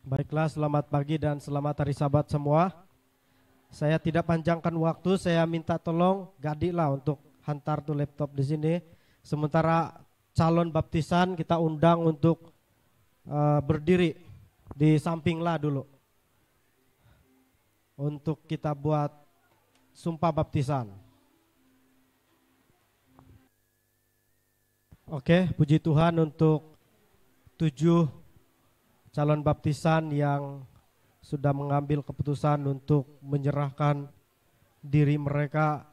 Baiklah, selamat pagi dan selamat hari Sabat semua. Saya tidak panjangkan waktu, saya minta tolong Gadi lah untuk hantar tuh laptop di sini. Sementara calon baptisan kita undang untuk berdiri di samping lah dulu. Untuk kita buat sumpah baptisan. Oke, puji Tuhan untuk 7 calon baptisan yang sudah mengambil keputusan untuk menyerahkan diri mereka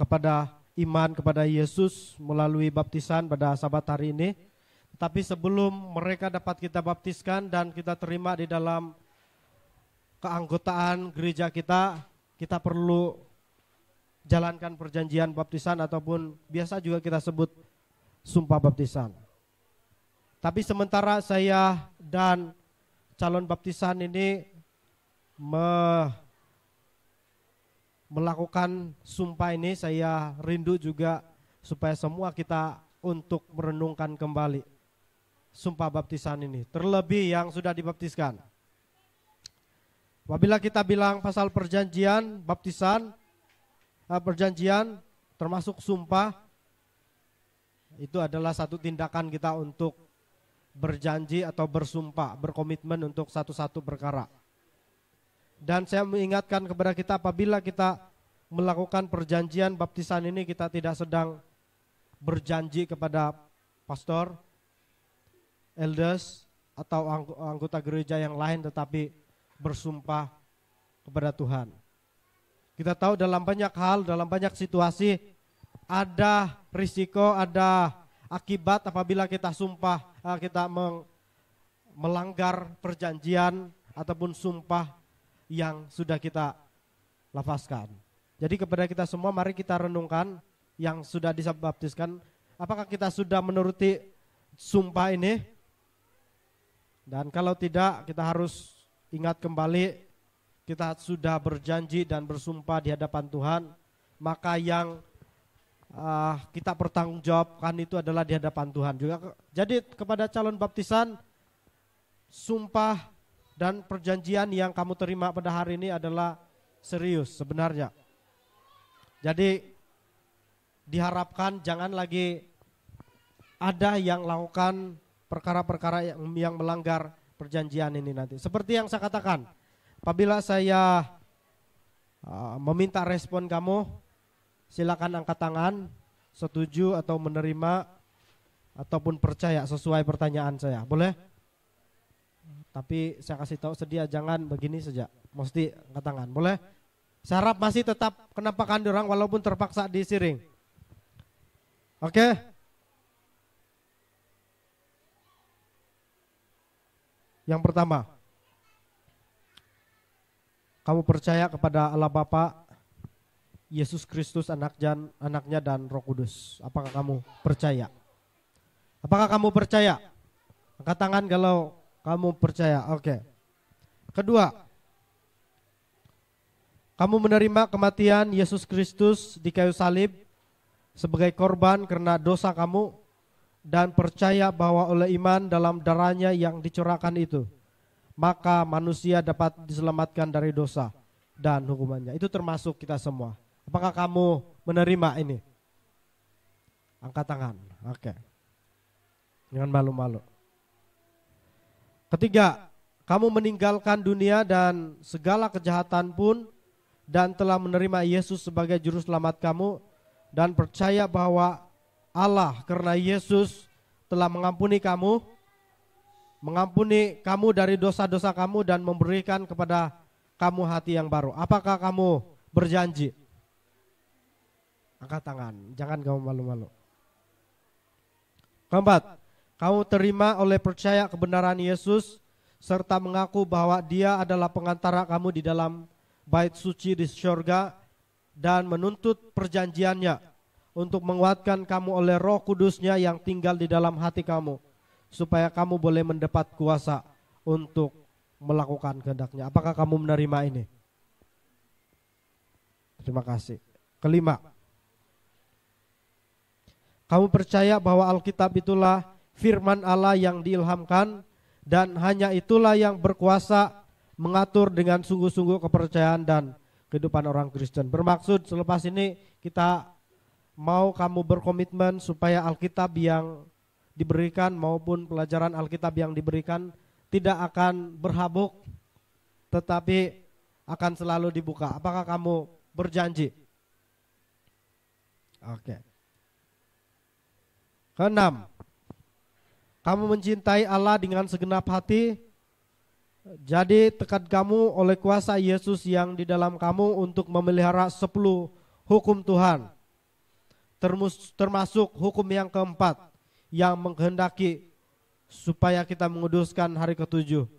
kepada iman kepada Yesus melalui baptisan pada Sabat hari ini. Tapi sebelum mereka dapat kita baptiskan dan kita terima di dalam keanggotaan gereja kita perlu jalankan perjanjian baptisan ataupun biasa juga kita sebut sumpah baptisan. Tapi sementara saya dan calon baptisan ini melakukan sumpah ini, saya rindu juga supaya semua kita untuk merenungkan kembali sumpah baptisan ini, terlebih yang sudah dibaptiskan. Apabila kita bilang pasal perjanjian, baptisan, perjanjian termasuk sumpah, itu adalah satu tindakan kita untuk berjanji atau bersumpah, berkomitmen untuk satu-satu perkara. Dan saya mengingatkan kepada kita, apabila kita melakukan perjanjian baptisan ini, kita tidak sedang berjanji kepada pastor, elders, atau anggota gereja yang lain, tetapi bersumpah kepada Tuhan. Kita tahu dalam banyak hal, dalam banyak situasi, ada risiko, ada akibat apabila kita sumpah, kita melanggar perjanjian ataupun sumpah yang sudah kita lafazkan. Jadi kepada kita semua, mari kita renungkan yang sudah disabaptiskan, apakah kita sudah menuruti sumpah ini? Dan kalau tidak, kita harus ingat kembali, kita sudah berjanji dan bersumpah di hadapan Tuhan, maka yang kita pertanggungjawabkan itu adalah di hadapan Tuhan juga. Jadi kepada calon baptisan, sumpah dan perjanjian yang kamu terima pada hari ini adalah serius sebenarnya. Jadi diharapkan jangan lagi ada yang lakukan perkara-perkara yang melanggar perjanjian ini nanti. Seperti yang saya katakan, apabila saya meminta respon kamu, silakan angkat tangan, setuju atau menerima ataupun percaya sesuai pertanyaan saya. Boleh? Tapi saya kasih tahu sedia, jangan begini saja, mesti angkat tangan. Boleh? Saya harap masih tetap kenapakan orang walaupun terpaksa disiring. Oke? Yang pertama, kamu percaya kepada Allah Bapa, Yesus Kristus anaknya dan Roh Kudus. Apakah kamu percaya? Apakah kamu percaya? Angkat tangan kalau kamu percaya. Oke. Kedua, kamu menerima kematian Yesus Kristus di kayu salib sebagai korban karena dosa kamu dan percaya bahwa oleh iman dalam darahnya yang dicurahkan itu, maka manusia dapat diselamatkan dari dosa dan hukumannya. Itu termasuk kita semua. Apakah kamu menerima ini? Angkat tangan. Oke. Jangan malu-malu. Ketiga, kamu meninggalkan dunia dan segala kejahatan pun dan telah menerima Yesus sebagai juru selamat kamu dan percaya bahwa Allah karena Yesus telah mengampuni kamu dari dosa-dosa kamu dan memberikan kepada kamu hati yang baru. Apakah kamu berjanji? Angkat tangan, jangan kamu malu-malu. Keempat, kamu terima oleh percaya kebenaran Yesus serta mengaku bahwa Dia adalah pengantara kamu di dalam bait suci di surga dan menuntut perjanjiannya untuk menguatkan kamu oleh Roh Kudus-Nya yang tinggal di dalam hati kamu, supaya kamu boleh mendapat kuasa untuk melakukan kehendak-Nya. Apakah kamu menerima ini? Terima kasih. Kelima, kamu percaya bahwa Alkitab itulah firman Allah yang diilhamkan, dan hanya itulah yang berkuasa mengatur dengan sungguh-sungguh kepercayaan dan kehidupan orang Kristen. Bermaksud selepas ini kita mau kamu berkomitmen supaya Alkitab yang diberikan maupun pelajaran Alkitab yang diberikan tidak akan berhabuk, tetapi akan selalu dibuka. Apakah kamu berjanji? Oke. Keenam, kamu mencintai Allah dengan segenap hati. Jadi tekad kamu oleh kuasa Yesus yang di dalam kamu untuk memelihara 10 hukum Tuhan, termasuk hukum yang keempat yang menghendaki supaya kita menguduskan hari ke-7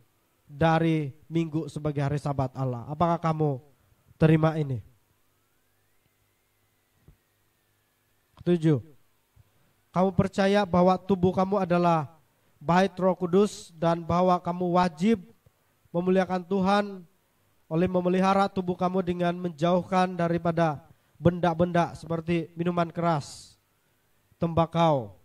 dari minggu sebagai hari Sabat Allah. Apakah kamu terima ini? 7. Kamu percaya bahwa tubuh kamu adalah bait Roh Kudus dan bahwa kamu wajib memuliakan Tuhan oleh memelihara tubuh kamu dengan menjauhkan daripada benda-benda seperti minuman keras, tembakau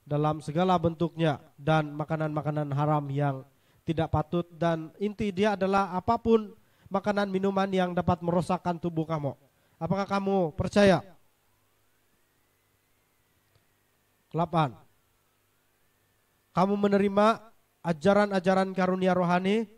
dalam segala bentuknya, dan makanan-makanan haram yang tidak patut. Dan inti dia adalah apapun makanan minuman yang dapat merosakkan tubuh kamu. Apakah kamu percaya? 8. Kamu menerima ajaran-ajaran karunia rohani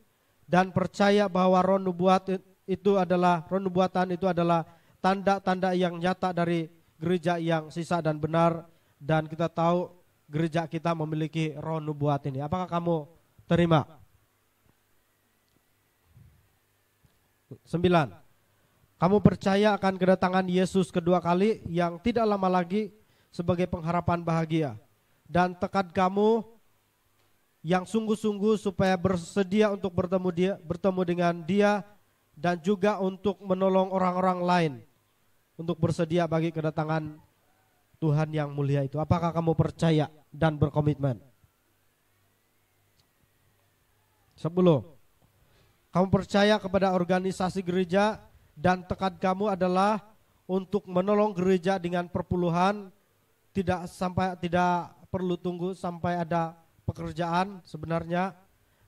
dan percaya bahwa roh nubuatan itu adalah tanda-tanda yang nyata dari gereja yang sisa dan benar, dan kita tahu gereja kita memiliki roh nubuat ini. Apakah kamu terima? 9. Kamu percaya akan kedatangan Yesus kedua kali yang tidak lama lagi sebagai pengharapan bahagia, dan tekad kamu yang sungguh-sungguh supaya bersedia untuk bertemu dengan Dia dan juga untuk menolong orang-orang lain untuk bersedia bagi kedatangan Tuhan yang mulia itu. Apakah kamu percaya dan berkomitmen? 10. Kamu percaya kepada organisasi gereja dan tekad kamu adalah untuk menolong gereja dengan perpuluhan, tidak perlu tunggu sampai ada pekerjaan sebenarnya,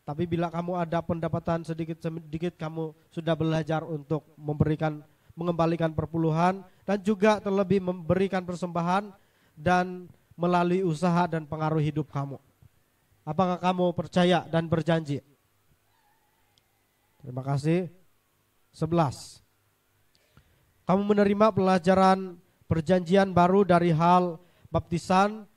tapi bila kamu ada pendapatan sedikit kamu sudah belajar untuk mengembalikan perpuluhan dan juga terlebih memberikan persembahan dan melalui usaha dan pengaruh hidup kamu. Apakah kamu percaya dan berjanji? Terima kasih. 11. Kamu menerima pelajaran perjanjian baru dari hal baptisan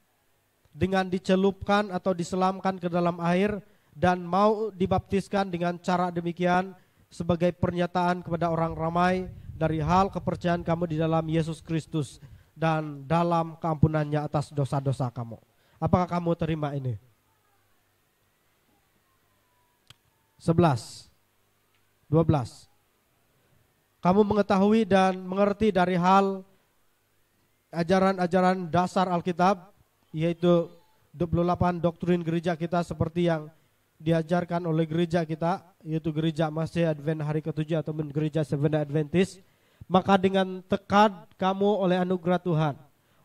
dengan dicelupkan atau diselamkan ke dalam air dan mau dibaptiskan dengan cara demikian sebagai pernyataan kepada orang ramai dari hal kepercayaan kamu di dalam Yesus Kristus dan dalam keampunannya atas dosa-dosa kamu. Apakah kamu terima ini? 11. 12. Kamu mengetahui dan mengerti dari hal ajaran-ajaran dasar Alkitab, yaitu 28 doktrin gereja kita seperti yang diajarkan oleh gereja kita, yaitu gereja Masih Advent hari ke-7 atau gereja Seventh-day Adventist. Maka dengan tekad kamu oleh anugerah Tuhan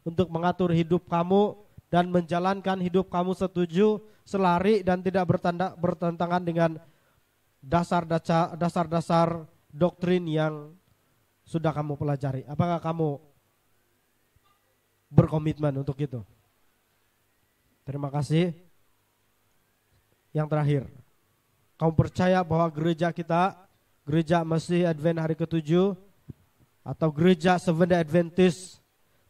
untuk mengatur hidup kamu dan menjalankan hidup kamu setuju, selari dan tidak bertentangan dengan dasar-dasar doktrin yang sudah kamu pelajari. Apakah kamu berkomitmen untuk itu? Terima kasih. Yang terakhir, kamu percaya bahwa gereja kita, gereja Masih Advent hari ke-7 atau gereja Seventh-day Adventist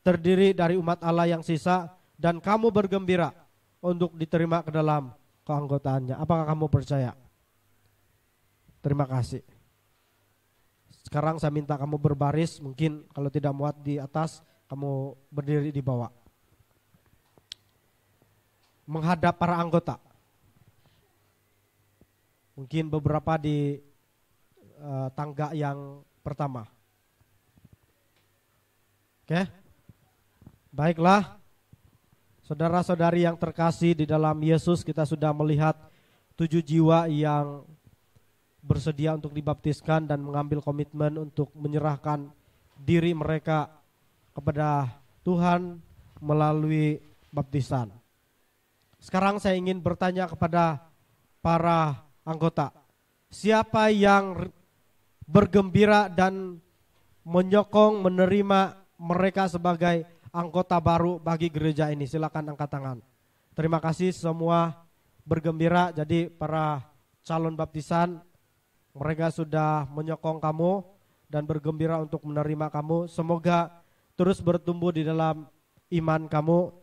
terdiri dari umat Allah yang sisa, dan kamu bergembira untuk diterima ke dalam keanggotaannya. Apakah kamu percaya? Terima kasih. Sekarang saya minta kamu berbaris, mungkin kalau tidak muat di atas, kamu berdiri di bawah. Menghadap para anggota. Mungkin beberapa di tangga yang pertama. Oke. Baiklah. Saudara-saudari yang terkasih di dalam Yesus, kita sudah melihat 7 jiwa yang bersedia untuk dibaptiskan dan mengambil komitmen untuk menyerahkan diri mereka kepada Tuhan melalui baptisan. Sekarang saya ingin bertanya kepada para anggota. Siapa yang bergembira dan menyokong menerima mereka sebagai anggota baru bagi gereja ini? Silakan angkat tangan. Terima kasih semua bergembira. Jadi para calon baptisan, mereka sudah menyokong kamu dan bergembira untuk menerima kamu. Semoga terus bertumbuh di dalam iman kamu,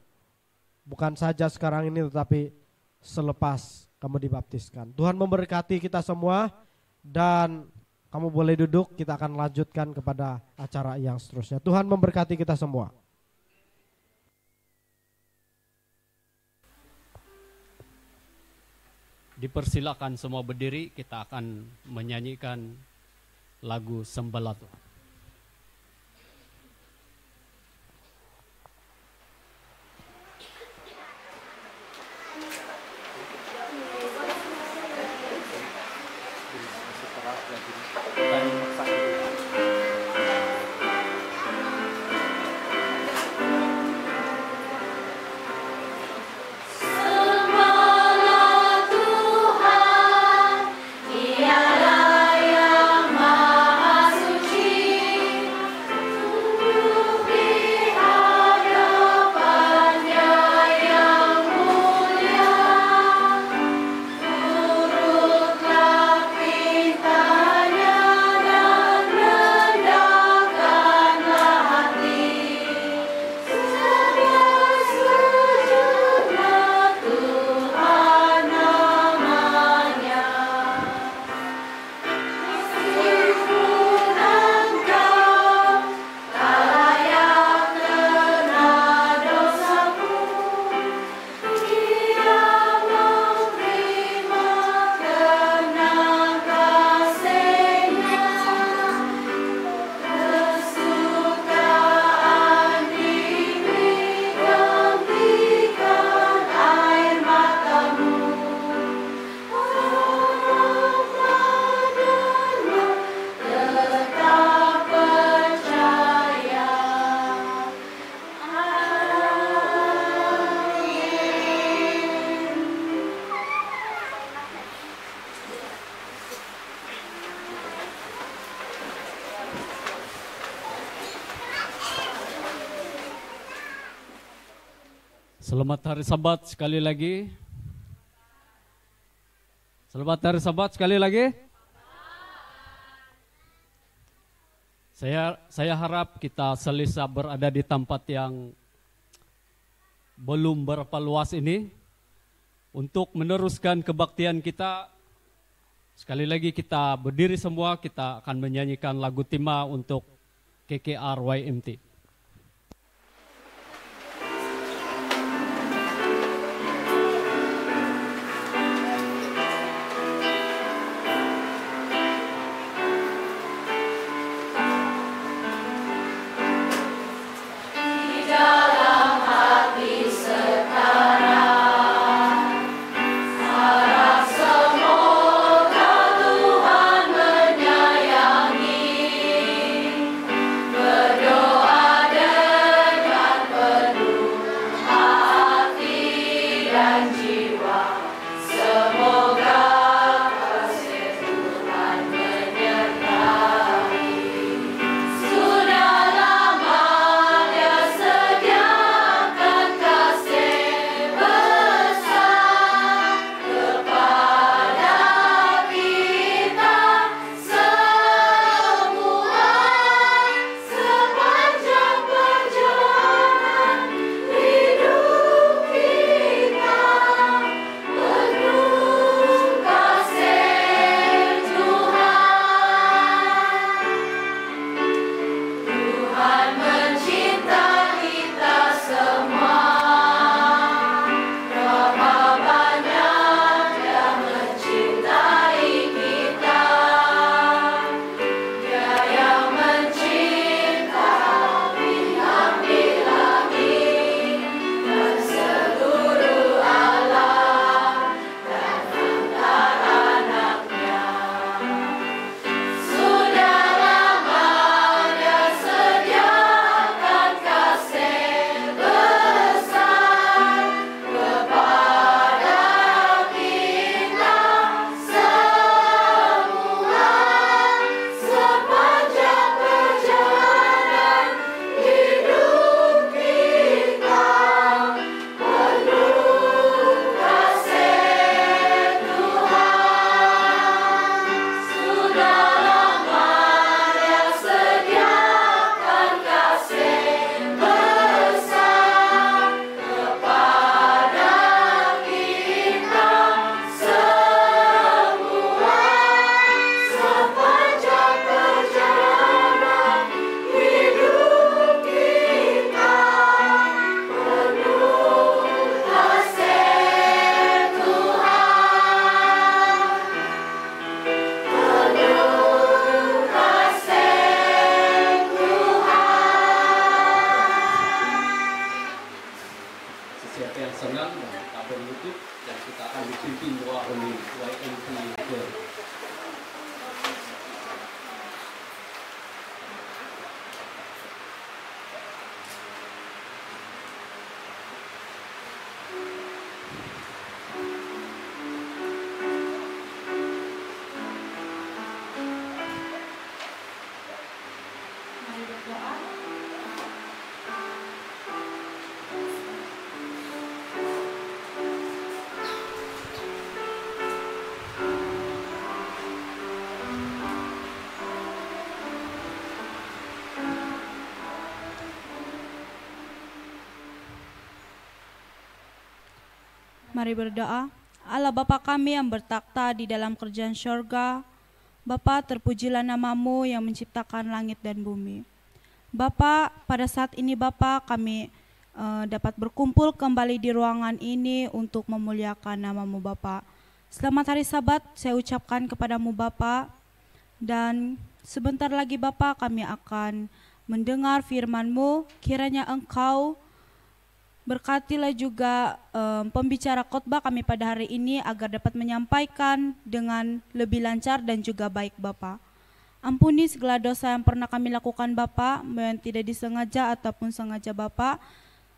bukan saja sekarang ini tetapi selepas kamu dibaptiskan. Tuhan memberkati kita semua dan kamu boleh duduk, kita akan lanjutkan kepada acara yang seterusnya. Tuhan memberkati kita semua. Dipersilakan semua berdiri, kita akan menyanyikan lagu Sembahlah Tuhan. Selamat hari Sabat sekali lagi. Selamat hari Sabat sekali lagi. Saya harap kita selesa berada di tempat yang belum berapa luas ini untuk meneruskan kebaktian kita. Sekali lagi kita berdiri semua, kita akan menyanyikan lagu tema untuk KKR YMT. Berdoa siapa yang senang dan kita berlutut dan kita akan dipimpin doa oleh YMT Girl. Mari berdoa. Allah Bapa kami yang bertakhta di dalam kerajaan syurga, Bapa, terpujilah namamu yang menciptakan langit dan bumi. Bapa, pada saat ini Bapa kami dapat berkumpul kembali di ruangan ini untuk memuliakan namamu Bapa. Selamat hari Sabat saya ucapkan kepadamu Bapa, dan sebentar lagi Bapa kami akan mendengar firman-Mu. Kiranya Engkau berkatilah juga pembicara khotbah kami pada hari ini agar dapat menyampaikan dengan lebih lancar dan juga baik Bapa. Ampuni segala dosa yang pernah kami lakukan Bapa, yang tidak disengaja ataupun sengaja Bapa,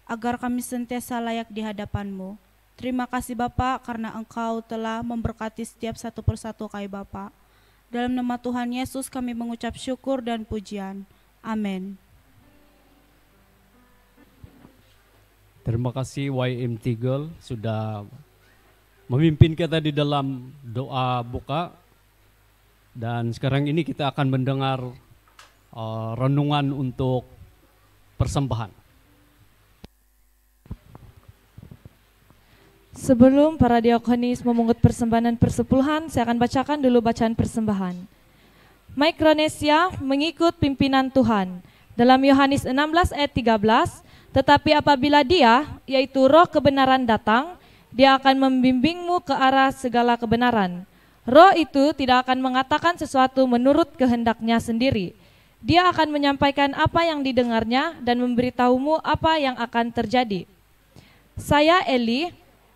agar kami sentiasa layak di hadapan-Mu. Terima kasih Bapa karena Engkau telah memberkati setiap satu persatu kami Bapa. Dalam nama Tuhan Yesus kami mengucap syukur dan pujian. Amin. Terima kasih YMT Girl sudah memimpin kita di dalam doa buka. Dan sekarang ini kita akan mendengar renungan untuk persembahan. Sebelum para diakonis memungut persembahan persepuluhan, saya akan bacakan dulu bacaan persembahan. Mikronesia mengikut pimpinan Tuhan. Dalam Yohanes 16 ayat 13, tetapi apabila Dia, yaitu Roh kebenaran datang, Dia akan membimbingmu ke arah segala kebenaran. Roh itu tidak akan mengatakan sesuatu menurut kehendaknya sendiri. Dia akan menyampaikan apa yang didengarnya dan memberitahumu apa yang akan terjadi. Saya Eli,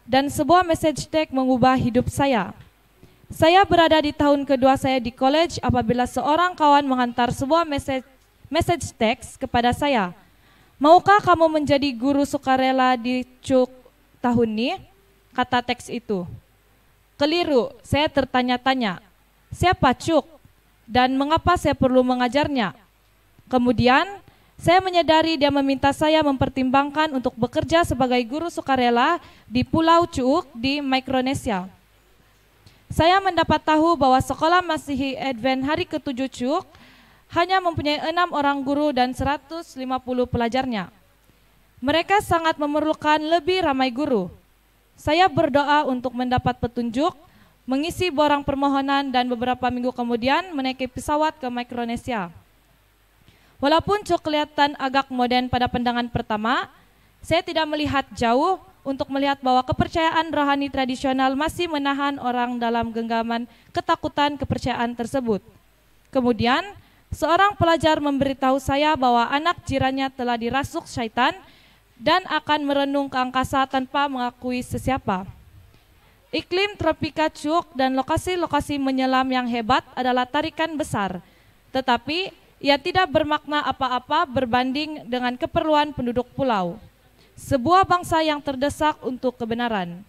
dan sebuah message tag mengubah hidup saya. Saya berada di tahun kedua saya di college apabila seorang kawan menghantar sebuah message text kepada saya. Maukah kamu menjadi guru sukarela di CUK tahun ini? Kata teks itu. Keliru, saya tertanya-tanya, siapa CUK dan mengapa saya perlu mengajarnya? Kemudian, saya menyadari dia meminta saya mempertimbangkan untuk bekerja sebagai guru sukarela di Pulau CUK di Mikronesia. Saya mendapat tahu bahwa sekolah Masihi Advent hari ke-7 CUK hanya mempunyai 6 orang guru dan 150 pelajarnya. Mereka sangat memerlukan lebih ramai guru. Saya berdoa untuk mendapat petunjuk, mengisi borang permohonan dan beberapa minggu kemudian menaiki pesawat ke Mikronesia. Walaupun CUK kelihatan agak modern pada pandangan pertama, saya tidak melihat jauh untuk melihat bahwa kepercayaan rohani tradisional masih menahan orang dalam genggaman ketakutan kepercayaan tersebut. Kemudian, seorang pelajar memberitahu saya bahwa anak jirannya telah dirasuk syaitan dan akan merenung ke angkasa tanpa mengakui sesiapa. Iklim tropika CUK dan lokasi-lokasi menyelam yang hebat adalah tarikan besar, tetapi ia tidak bermakna apa-apa berbanding dengan keperluan penduduk pulau. Sebuah bangsa yang terdesak untuk kebenaran.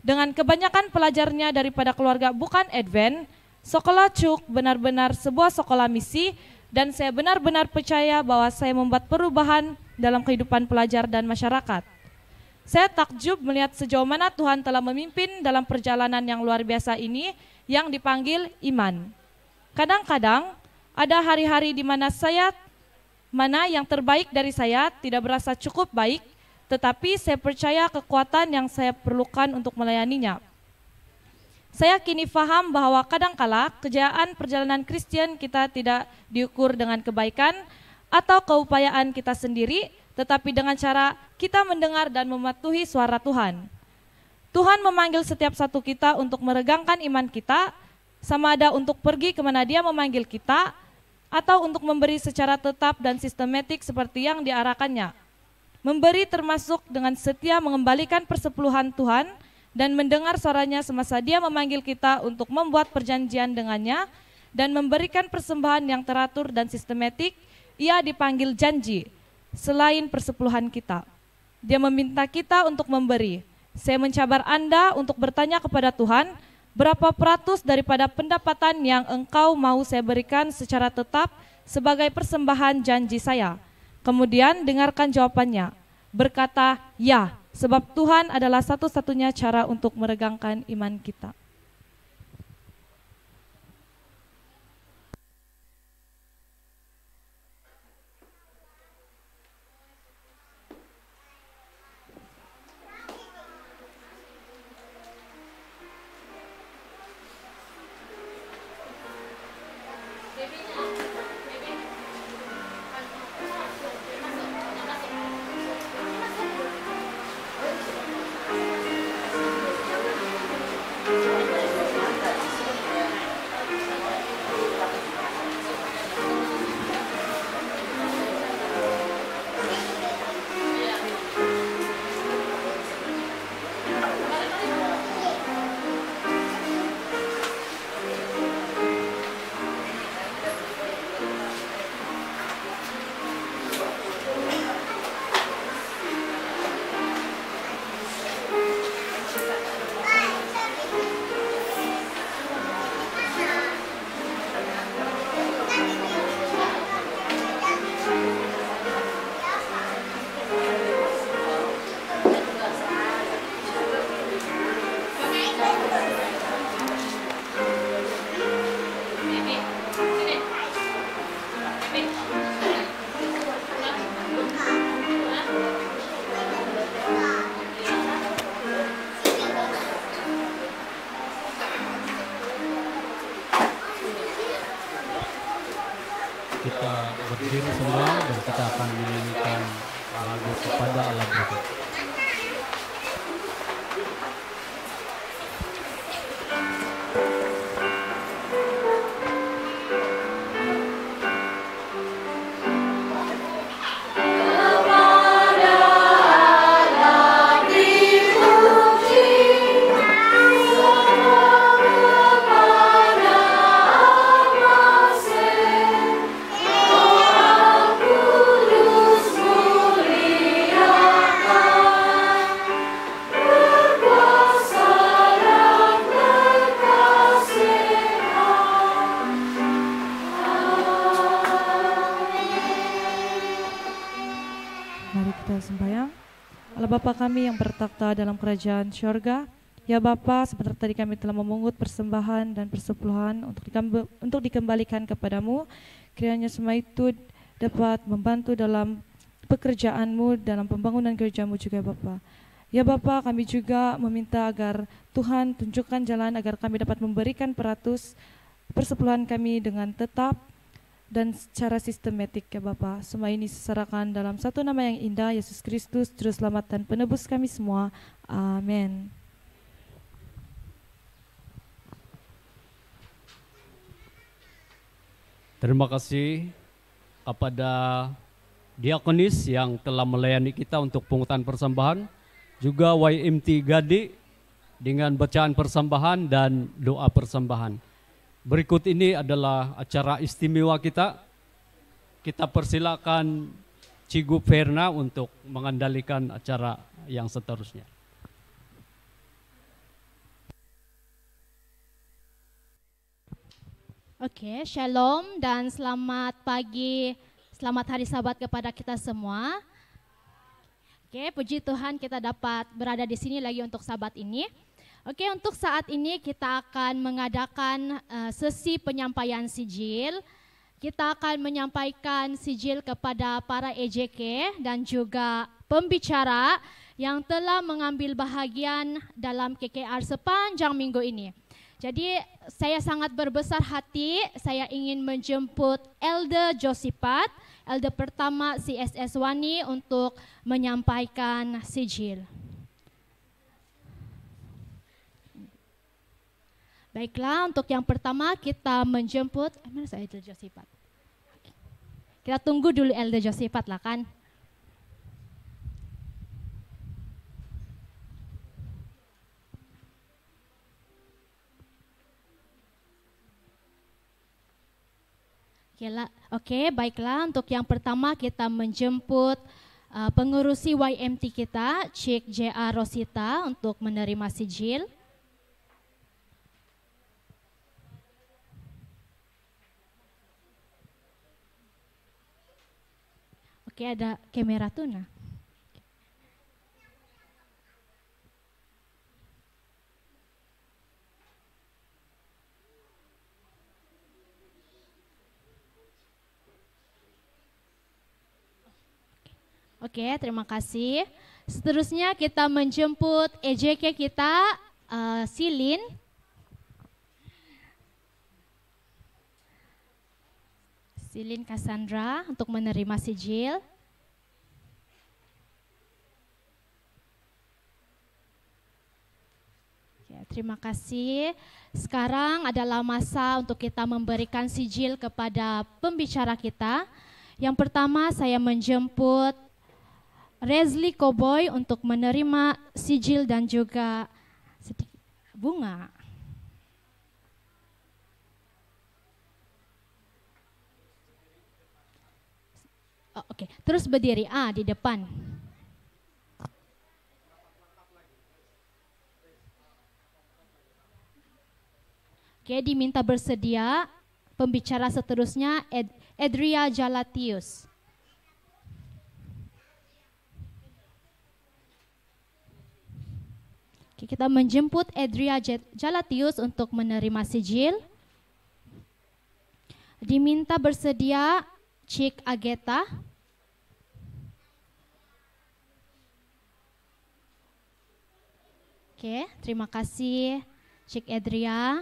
Dengan kebanyakan pelajarnya daripada keluarga bukan Advent, sekolah CUK benar-benar sebuah sekolah misi, dan saya benar-benar percaya bahwa saya membuat perubahan dalam kehidupan pelajar dan masyarakat. Saya takjub melihat sejauh mana Tuhan telah memimpin dalam perjalanan yang luar biasa ini yang dipanggil iman. Kadang-kadang ada hari-hari di mana yang terbaik dari saya tidak berasa cukup baik, tetapi saya percaya kekuatan yang saya perlukan untuk melayaninya. Saya kini faham bahwa kadangkala kejayaan perjalanan Kristen kita tidak diukur dengan kebaikan atau keupayaan kita sendiri, tetapi dengan cara kita mendengar dan mematuhi suara Tuhan. Tuhan memanggil setiap satu kita untuk meregangkan iman kita, sama ada untuk pergi kemana Dia memanggil kita, atau untuk memberi secara tetap dan sistematik seperti yang diarahkannya. Memberi termasuk dengan setia mengembalikan persepuluhan Tuhan dan mendengar suaranya semasa Dia memanggil kita untuk membuat perjanjian dengannya dan memberikan persembahan yang teratur dan sistematik. Ia dipanggil janji selain persepuluhan kita. Dia meminta kita untuk memberi. Saya mencabar Anda untuk bertanya kepada Tuhan, berapa peratus daripada pendapatan yang engkau mau saya berikan secara tetap sebagai persembahan janji saya? Kemudian dengarkan jawabannya. Berkata, ya, sebab Tuhan adalah satu-satunya cara untuk meregangkan iman kita. Kita berdiri semua dan kita akan menyanyikan lagu kepada Allah berkat. Mari kita sembahyang. Allah Bapa kami yang bertakhta dalam kerajaan syurga, ya Bapa, sebentar tadi kami telah memungut persembahan dan persepuluhan untuk dikembalikan kepadamu. Kiranya semua itu dapat membantu dalam pekerjaanmu, dalam pembangunan gerejamu juga Bapa. Ya Bapa, kami juga meminta agar Tuhan tunjukkan jalan agar kami dapat memberikan peratus persepuluhan kami dengan tetap dan secara sistematik ya Bapa. Semua ini diserahkan dalam satu nama yang indah, Yesus Kristus, Juru Selamat dan Penebus kami semua. Amin. Terima kasih kepada diakonis yang telah melayani kita untuk pungutan persembahan, juga YMT Gadi dengan bacaan persembahan dan doa persembahan. Berikut ini adalah acara istimewa kita. Kita persilakan Cigu Verna untuk mengendalikan acara yang seterusnya. Oke, shalom dan selamat pagi, selamat hari Sabat kepada kita semua. Oke, puji Tuhan kita dapat berada di sini lagi untuk Sabat ini. Oke, untuk saat ini kita akan mengadakan sesi penyampaian sijil. Kita akan menyampaikan sijil kepada para EJK dan juga pembicara yang telah mengambil bahagian dalam KKR sepanjang minggu ini. Jadi saya sangat berbesar hati, saya ingin menjemput Elder Josipat, Elder pertama CSS Wani untuk menyampaikan sijil. Baiklah, untuk yang pertama kita menjemput, mana saya Elder Josipat? Kita tunggu dulu Elder Josipat lah kan. Oke, baiklah. Untuk yang pertama kita menjemput pengurusi YMT kita, Cik J.A. Rosita, untuk menerima sijil. Oke, ada kamera tuna. Oke, terima kasih. Seterusnya kita menjemput EJK kita, Silin. Silin Cassandra untuk menerima sijil. Ya, terima kasih. Sekarang adalah masa untuk kita memberikan sijil kepada pembicara kita. Yang pertama saya menjemput Resli Koboy untuk menerima sijil dan juga sedikit bunga. Oke, terus berdiri di depan. Oke, diminta bersedia pembicara seterusnya Edria Jalatius. Oke, kita menjemput Edria Jalatius untuk menerima sijil. Diminta bersedia Cik Ageta. Oke, terima kasih Cik Edria.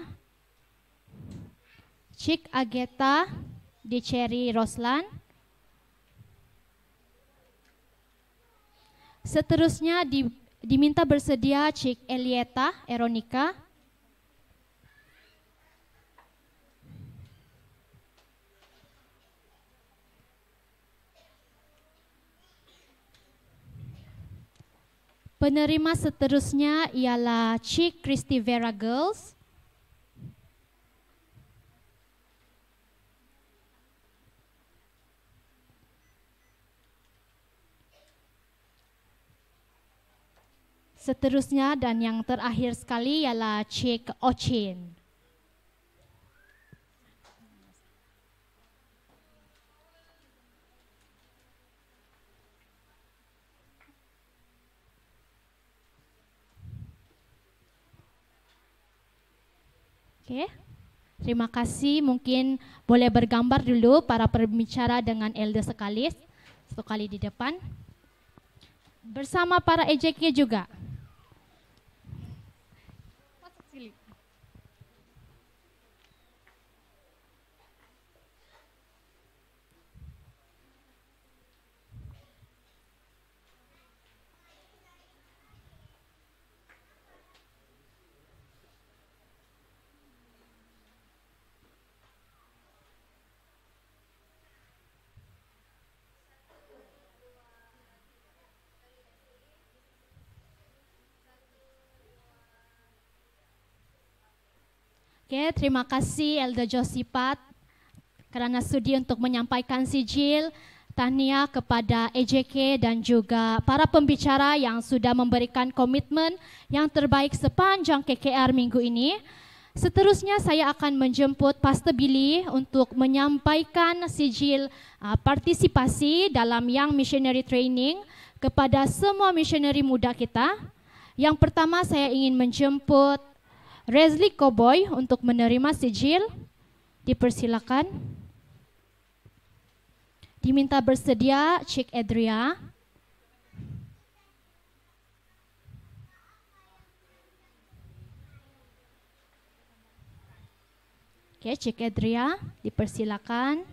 Cik Ageta di Cherry Roslan. Seterusnya diminta bersedia Cik Elieta Eronika. Penerima seterusnya ialah Cik Christy Vera Girls. Seterusnya dan yang terakhir sekali ialah Cik Ochin. Oke, terima kasih. Mungkin boleh bergambar dulu para pembicara dengan Elder sekalis. Satu kali di depan. Bersama para EJK juga. Oke, terima kasih Elder Josipat karena sudi untuk menyampaikan sijil tahniah kepada EJK dan juga para pembicara yang sudah memberikan komitmen yang terbaik sepanjang KKR minggu ini. Seterusnya saya akan menjemput Pastor Billy untuk menyampaikan sijil partisipasi dalam Young Missionary Training kepada semua misioneri muda kita. Yang pertama saya ingin menjemput Resli Koboy untuk menerima sijil. Dipersilakan. Diminta bersedia Cik Edria. Oke, Cik Edria, dipersilakan.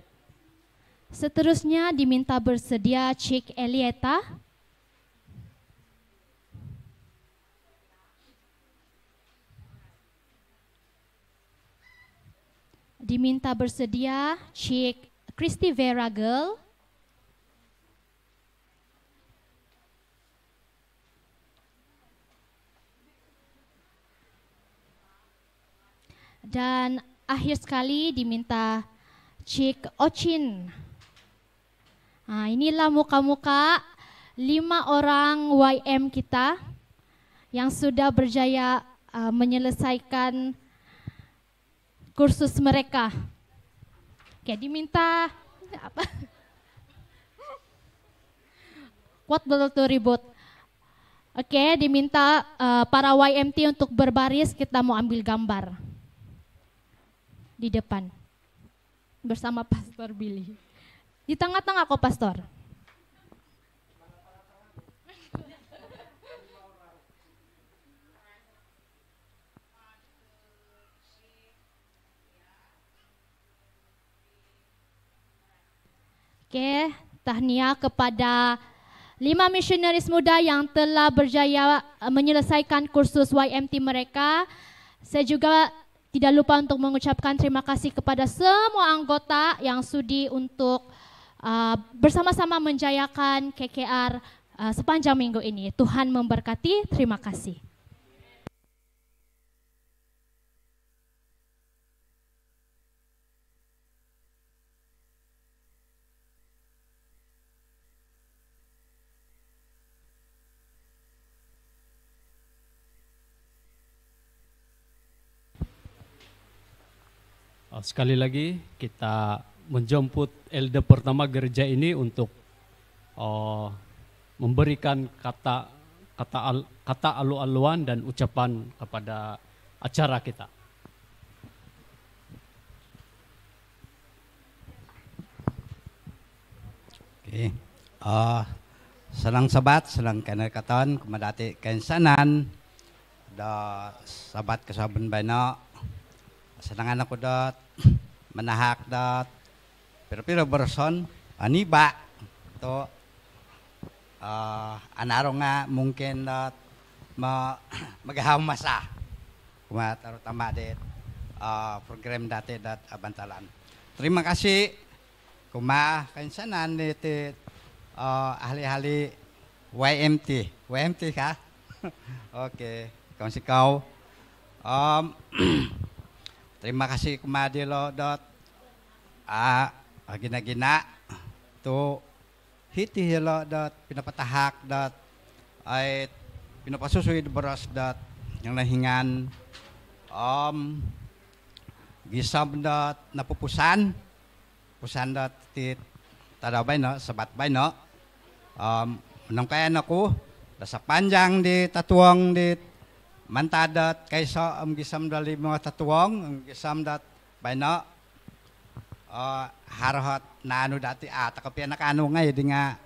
Seterusnya diminta bersedia Cik Elieta. Diminta bersedia Cik Christy Vera Girl. Dan akhir sekali diminta Cik Ocin. Nah, inilah muka-muka 5 orang YM kita yang sudah berjaya menyelesaikan kursus mereka. Oke, diminta apa? Quote betul ribut. Oke, diminta para YMT untuk berbaris, kita mau ambil gambar di depan bersama Pastor Billy. Di tengah-tengah kok, Pastor. Oke, tahniah kepada 5 misionaris muda yang telah berjaya menyelesaikan kursus YMT mereka. Saya juga tidak lupa untuk mengucapkan terima kasih kepada semua anggota yang sudi untuk bersama-sama menjayakan KKR sepanjang minggu ini. Tuhan memberkati, terima kasih. Sekali lagi kita menjemput elder pertama gereja ini untuk memberikan kata alu-aluan dan ucapan kepada acara kita. Oke, senang sahabat, senang katon kumadati kensanan, da sahabat kesaban banyak, senang anak dot menahak dot, pero berson, aniba, to, anaro nga mungkin dot magaham masa, kuma terutama di program dati dot abantalan. Terima kasih. Kuma kansanan itu ahli-ahli YMT kah? Oke, kasih kau. Terima kasih kumadi lo dot gina-gina tu hiti lo dot pinapatahak dot ay pinapasusuy beras dot yang nahingan gisam dot napupusan pusan dot tit tadabay no sabat bay no nang kaya naku sa panjang di tatuang di mantadat kaysa gisam dali mga tatuang gisam dat bay no harhat na ano dati takapya nakano nga di nga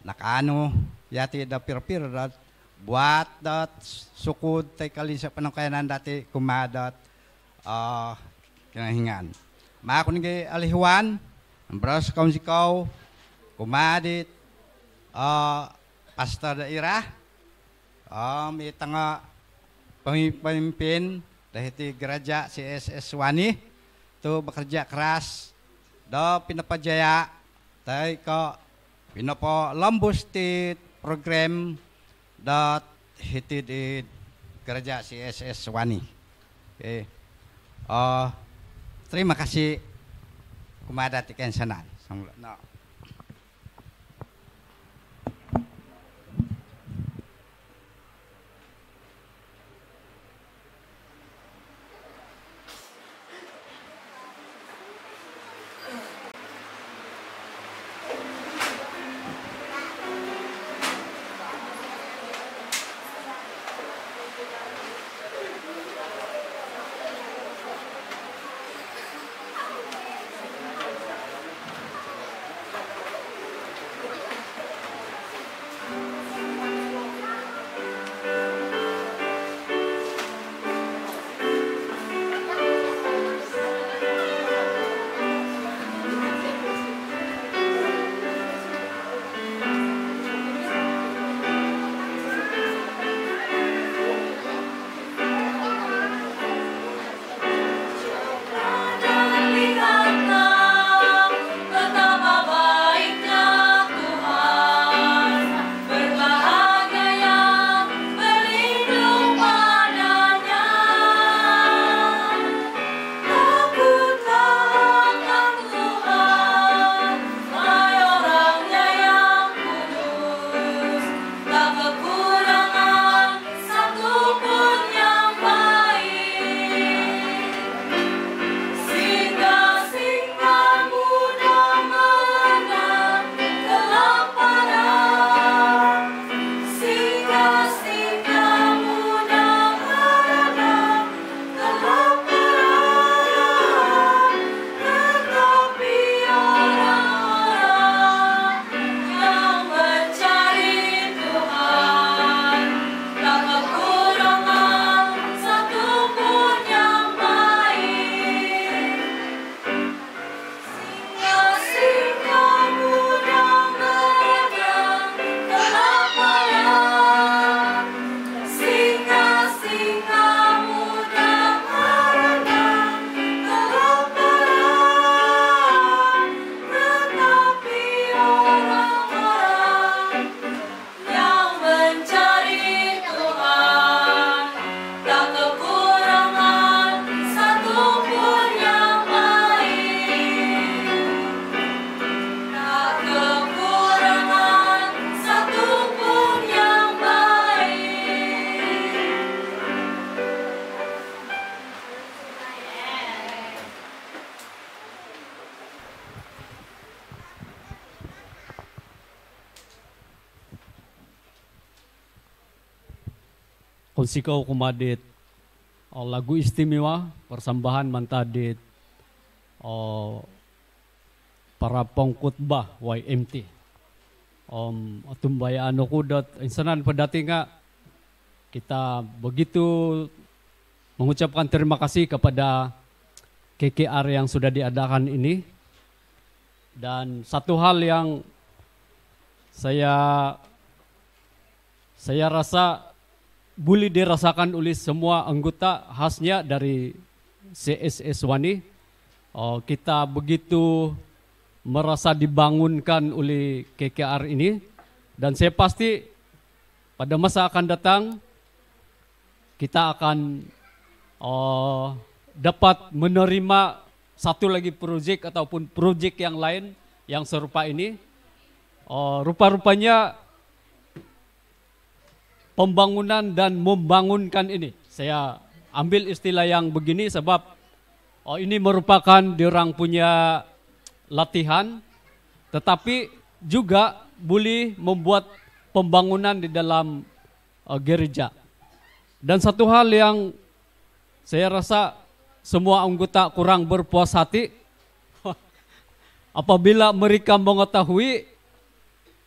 nakano yati da pirpir dat buat dat sukod tay kalisa panangkayanan dati kumadat kinahingan makon kay alihuan ambras kaun sikaw kumadit pastor daerah itanga pemimpin dari gereja CSS Wani tu bekerja keras do pinapajaya tay ko pinapo lambus ti program dot hiti di gereja CSS Wani. Oke. Terima kasih kumada ti kensanan. No. konsikau kumadit lagu istimewa persembahan mantadit para pengkhotbah YMT. Atumbaya ano kudat insanan padati nga kita begitu mengucapkan terima kasih kepada KKR yang sudah diadakan ini. Dan satu hal yang saya rasa boleh dirasakan oleh semua anggota khasnya dari CSS Wani. Kita begitu merasa dibangunkan oleh KKR ini. Dan saya pasti pada masa akan datang kita akan dapat menerima satu lagi proyek ataupun proyek yang lain yang serupa ini. Rupa-rupanya pembangunan dan membangunkan ini. Saya ambil istilah yang begini sebab ini merupakan diorang punya latihan, tetapi juga boleh membuat pembangunan di dalam gereja. Dan satu hal yang saya rasa semua anggota kurang berpuas hati apabila mereka mengetahui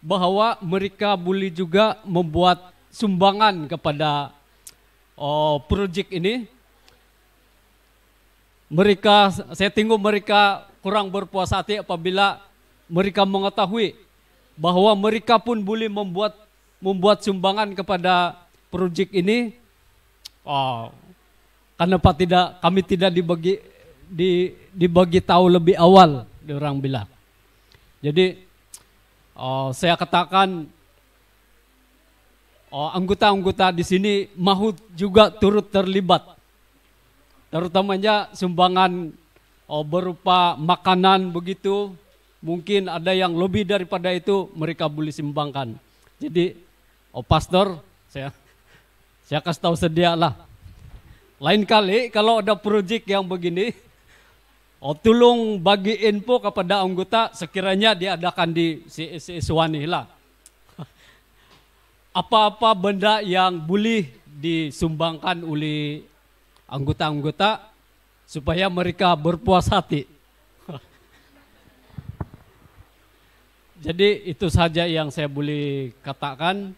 bahwa mereka boleh juga membuat sumbangan kepada proyek ini. Saya tengok mereka kurang berpuas hati apabila mereka mengetahui bahwa mereka pun boleh membuat sumbangan kepada proyek ini. Kenapa kami tidak dibagi tahu lebih awal, diorang bilang. Jadi saya katakan anggota-anggota di sini mahu juga turut terlibat, terutamanya sumbangan berupa makanan begitu. Mungkin ada yang lebih daripada itu mereka boleh sumbangkan. Jadi pastor, saya kasih tahu sedialah. Lain kali kalau ada proyek yang begini, tolong bagi info kepada anggota sekiranya diadakan di CSS Wani lah. Apa-apa benda yang boleh disumbangkan oleh anggota-anggota supaya mereka berpuas hati. Jadi itu saja yang saya boleh katakan,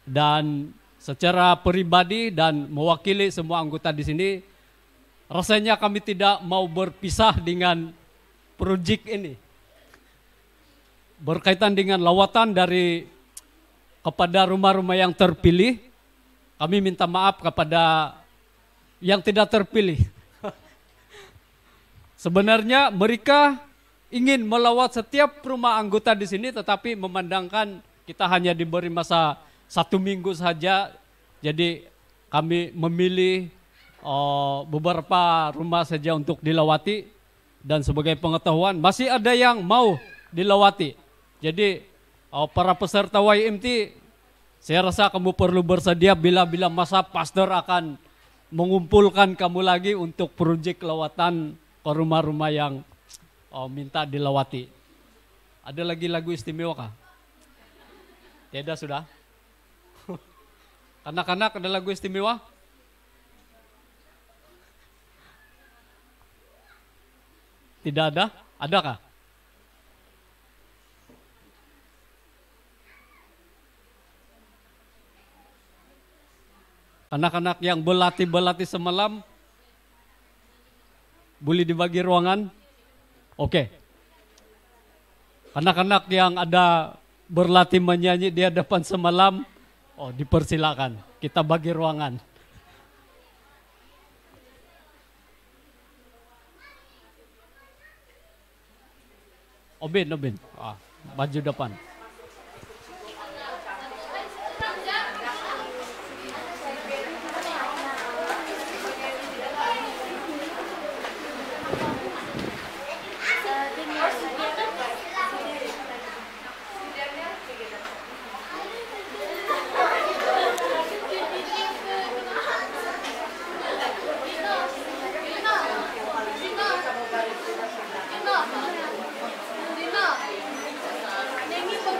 dan secara pribadi dan mewakili semua anggota di sini, rasanya kami tidak mau berpisah dengan proyek ini. Berkaitan dengan lawatan kepada rumah-rumah yang terpilih, kami minta maaf kepada yang tidak terpilih. Sebenarnya mereka ingin melawat setiap rumah anggota di sini, tetapi memandangkan kita hanya diberi masa 1 minggu saja, jadi kami memilih beberapa rumah saja untuk dilawati. Dan sebagai pengetahuan, masih ada yang mau dilawati. Jadi para peserta YMT, saya rasa kamu perlu bersedia bila masa pastor akan mengumpulkan kamu lagi untuk proyek lawatan ke rumah-rumah yang minta dilawati. Ada lagi lagu istimewa kah? Tidak, sudah. Anak-anak ada lagu istimewa? Tidak ada? Adakah? Anak-anak yang berlatih semalam boleh dibagi ruangan? Oke. Anak-anak yang ada berlatih menyanyi di hadapan semalam, dipersilakan. Kita bagi ruangan. Obin. Maju depan. Dino,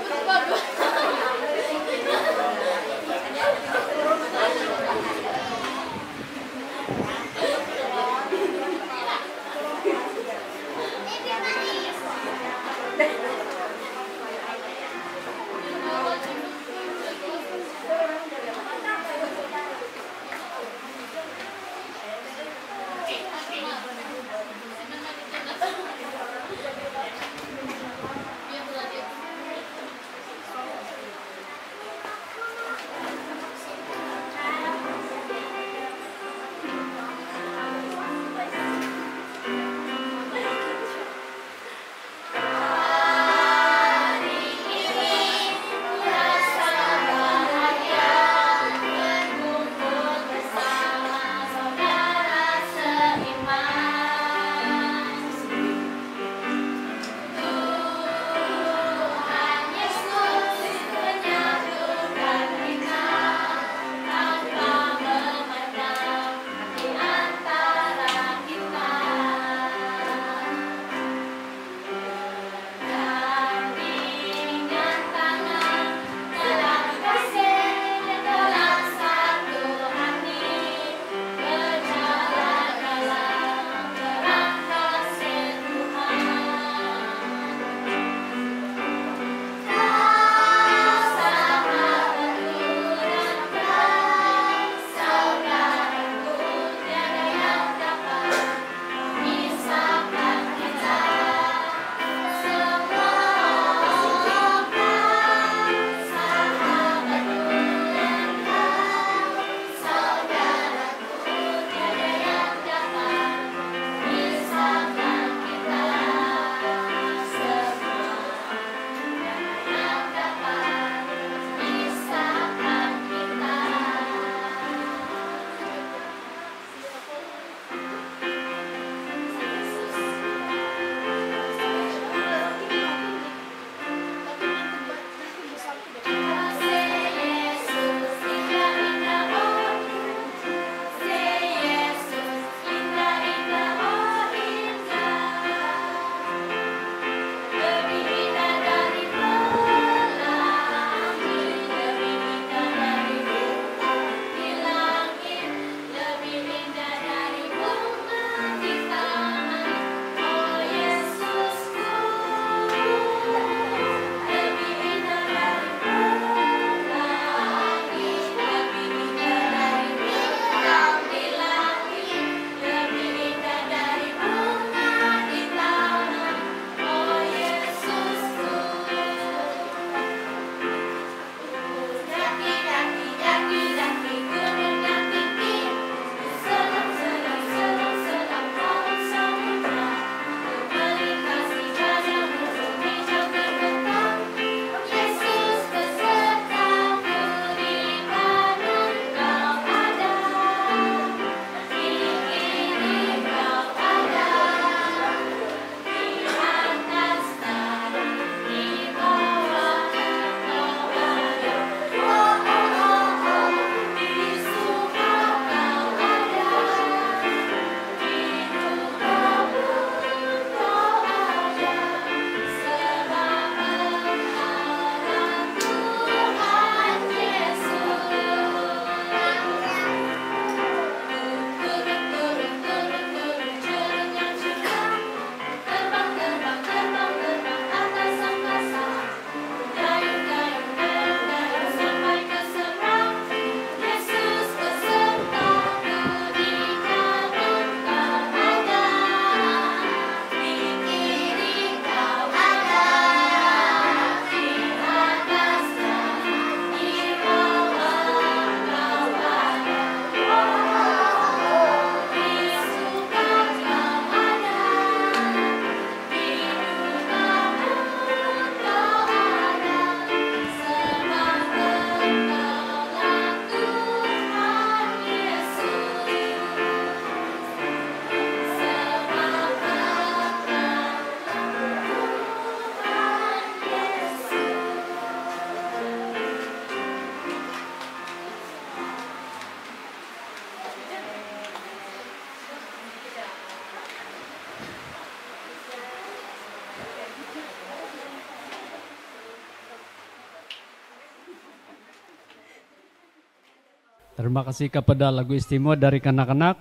Terima kasih kepada lagu istimewa dari kanak-kanak.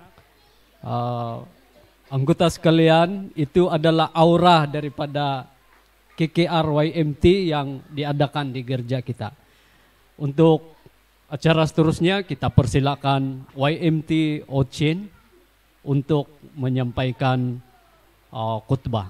Anggota sekalian, itu adalah aura daripada KKR YMT yang diadakan di gereja kita. Untuk acara seterusnya kita persilakan YMT Ocin untuk menyampaikan khutbah.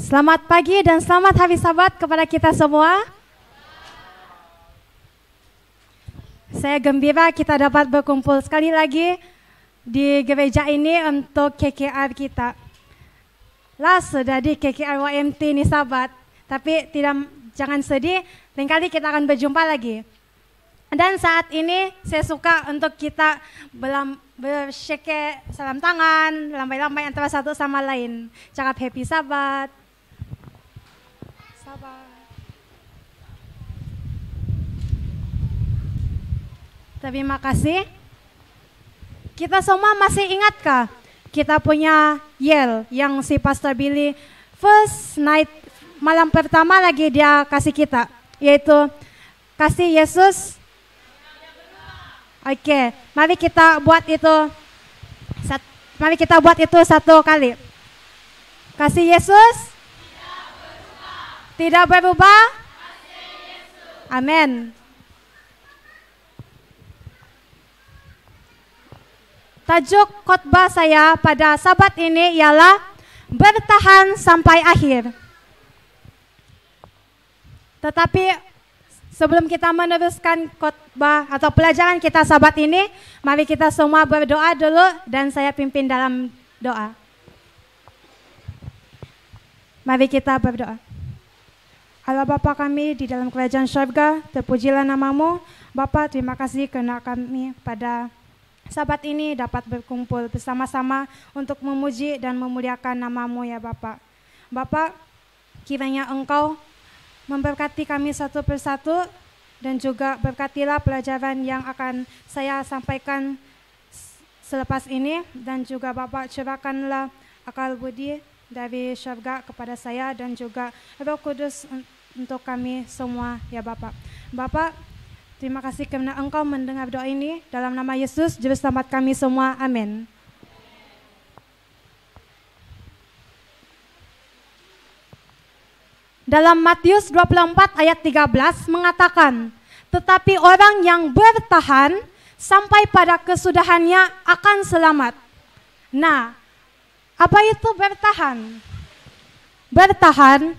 Selamat pagi dan selamat hari Sabat kepada kita semua. Saya gembira kita dapat berkumpul sekali lagi di gereja ini untuk KKR kita. Lah sudah di KKR YMT ini Sabat, tapi jangan sedih, lain kali kita akan berjumpa lagi. Dan saat ini saya suka untuk kita bershake salam tangan, lambai-lambai antara satu sama lain. Cakap happy Sabat. Terima kasih. Kita semua masih ingatkah kita punya yell yang si Pastor Billy first night, malam pertama lagi dia kasih kita, yaitu kasih Yesus. Oke, mari kita buat itu satu kali. Kasih Yesus tidak berubah. Amin. Tajuk khotbah saya pada Sabat ini ialah bertahan sampai akhir. Tetapi sebelum kita meneruskan khotbah atau pelajaran kita Sabat ini, mari kita semua berdoa dulu dan saya pimpin dalam doa. Mari kita berdoa. Allah Bapa kami di dalam kerajaan syurga, terpujilah namamu. Bapa, terima kasih karena kami pada Sabat ini dapat berkumpul bersama-sama untuk memuji dan memuliakan namamu ya Bapa. Bapa, kiranya Engkau memberkati kami satu persatu dan juga berkatilah pelajaran yang akan saya sampaikan selepas ini, dan juga Bapa curahkanlah akal budi dari syurga kepada saya dan juga Roh Kudus untuk kami semua ya Bapa. Bapa, terima kasih karena Engkau mendengar doa ini dalam nama Yesus Juru Selamat kami semua. Amin. Dalam Matius 24 ayat 13 mengatakan, tetapi orang yang bertahan sampai pada kesudahannya akan selamat. Nah, apa itu bertahan? Bertahan,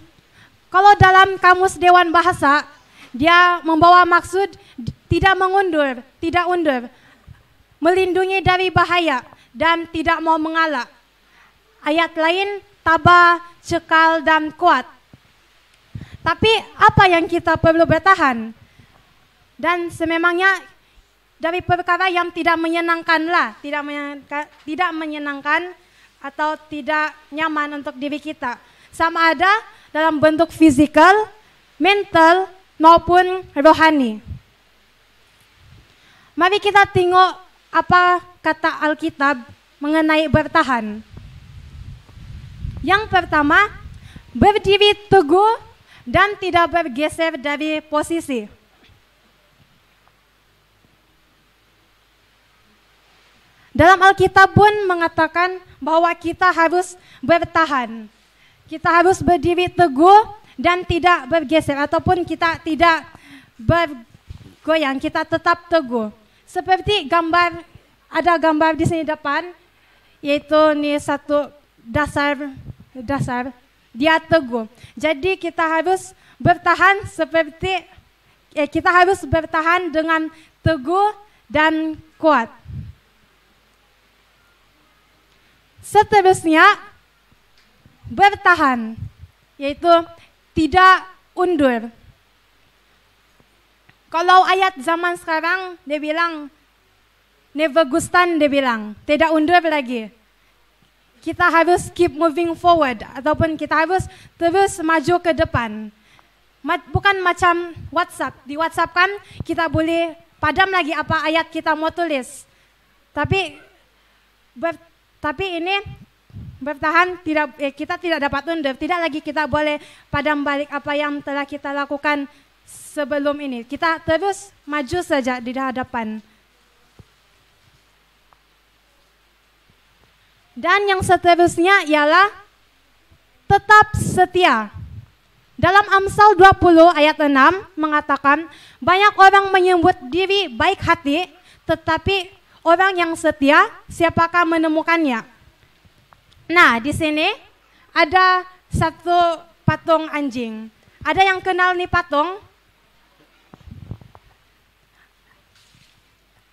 kalau dalam kamus Dewan Bahasa, dia membawa maksud tidak mengundur, tidak undur, melindungi dari bahaya, dan tidak mau mengalah. Ayat lain, tabah, cekal, dan kuat. Tapi apa yang kita perlu bertahan? Dan sememangnya dari perkara yang tidak menyenangkanlah, tidak menyenangkan atau tidak nyaman untuk diri kita. Sama ada dalam bentuk fisikal, mental, maupun rohani. Mari kita tengok apa kata Alkitab mengenai bertahan. Yang pertama, berdiri teguh dan tidak bergeser dari posisi. Dalam Alkitab pun mengatakan bahwa kita harus bertahan. Kita harus berdiri teguh dan tidak bergeser, ataupun kita tidak bergoyang, kita tetap teguh. Seperti ada gambar di sini depan, yaitu ini satu dasar, dia teguh. Jadi kita harus bertahan kita harus bertahan dengan teguh dan kuat. seterusnya bertahan, yaitu tidak undur. Kalau ayat zaman sekarang dia bilang never gustan, dia bilang tidak undur lagi. Kita harus keep moving forward ataupun kita harus terus maju ke depan. Bukan macam WhatsApp. Di WhatsApp kan kita boleh padam lagi apa ayat kita mau tulis. Tapi ini bertahan, kita tidak dapat undur. Tidak lagi kita boleh padam balik apa yang telah kita lakukan sebelum ini. Kita terus maju saja di hadapan. Dan yang seterusnya ialah tetap setia. Dalam Amsal 20 ayat 6 mengatakan, banyak orang menyebut diri baik hati, tetapi orang yang setia, siapakah menemukannya? Nah, di sini ada satu patung anjing. Ada yang kenal nih patung?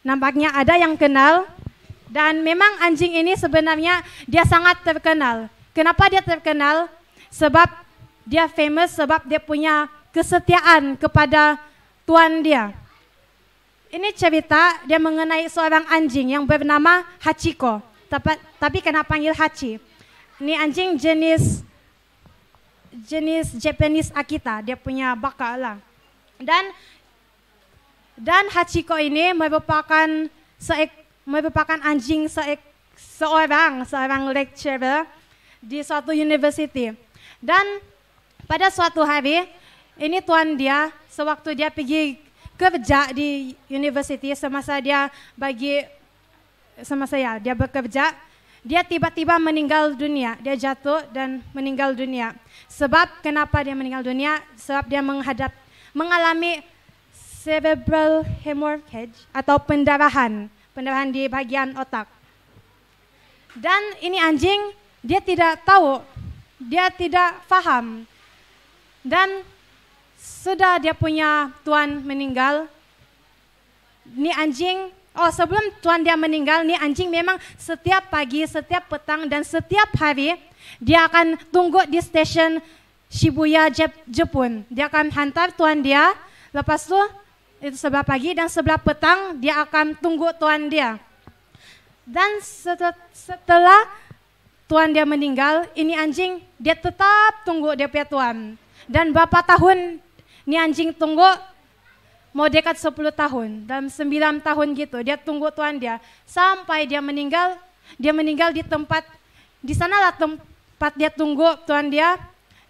Nampaknya ada yang kenal. Dan memang anjing ini sebenarnya dia sangat terkenal. Kenapa dia terkenal? Sebab dia famous, sebab dia punya kesetiaan kepada tuan dia. Ini cerita dia mengenai seorang anjing yang bernama Hachiko. Tapi kena panggil Hachi. Ini anjing jenis Japanese Akita, dia punya baka lah. Dan Hachiko ini merupakan anjing seorang lecturer di suatu university. Dan pada suatu hari, ini tuan dia, sewaktu dia pergi kerja di university, semasa dia bekerja, dia tiba-tiba meninggal dunia. Dia jatuh dan meninggal dunia. Sebab kenapa dia meninggal dunia? Sebab dia mengalami cerebral hemorrhage atau pendarahan di bagian otak. Dan ini anjing, dia tidak tahu, dia tidak paham. Dan sudah dia punya tuan meninggal, ini anjing, sebelum tuan dia meninggal, ini anjing memang setiap pagi, setiap petang, dan setiap hari, dia akan tunggu di stasiun Shibuya, Jepun. Dia akan hantar tuan dia, lepas itu sebelah pagi dan sebelah petang dia akan tunggu tuan dia. Dan setelah tuan dia meninggal, ini anjing dia tetap tunggu dia punya tuan. Dan berapa tahun ini anjing tunggu? Mau dekat 10 tahun, dalam 9 tahun gitu dia tunggu tuan dia sampai dia meninggal. Dia meninggal di tempat, di sanalah tempat dia tunggu tuan dia,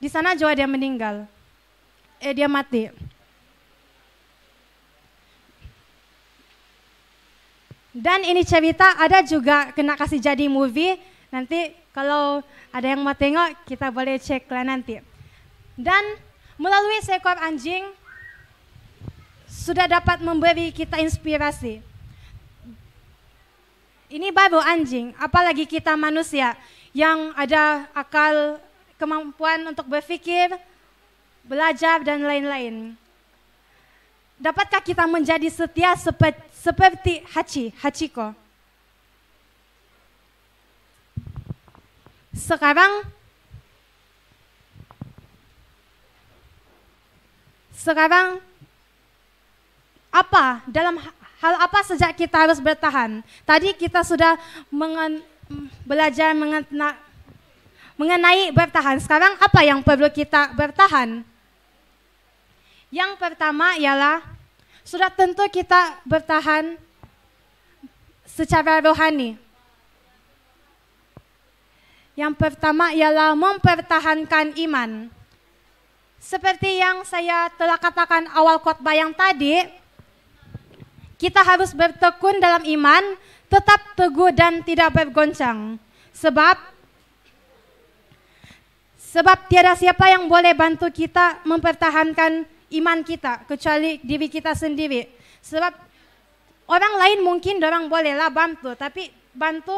di sana juga dia meninggal. Dia mati. Dan ini cerita ada juga kena kasih jadi movie. Nanti kalau ada yang mau tengok kita boleh cek lah nanti. Dan melalui seekor anjing sudah dapat memberi kita inspirasi. Ini baru anjing, apalagi kita manusia yang ada akal, kemampuan untuk berpikir, belajar dan lain-lain. Dapatkah kita menjadi setia seperti Hachiko? Sekarang apa, dalam hal apa sejak kita harus bertahan? Tadi kita sudah belajar mengenai bertahan. Sekarang apa yang perlu kita bertahan? Yang pertama ialah sudah tentu kita bertahan secara rohani. Yang pertama ialah mempertahankan iman. Seperti yang saya telah katakan awal khotbah yang tadi, kita harus bertekun dalam iman, tetap teguh dan tidak bergoncang. Sebab tiada siapa yang boleh bantu kita mempertahankan iman kita kecuali diri kita sendiri. Sebab orang lain mungkin dorang bolehlah bantu, tapi bantu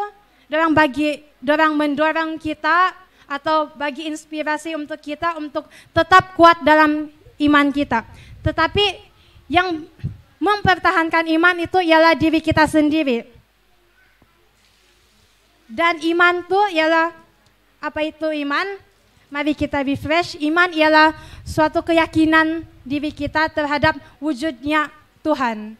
dorang mendorong kita atau bagi inspirasi untuk kita untuk tetap kuat dalam iman kita. Tetapi yang mempertahankan iman itu ialah diri kita sendiri. Dan iman itu ialah, apa itu iman? Mari kita refresh. Iman ialah suatu keyakinan diri kita terhadap wujudnya Tuhan.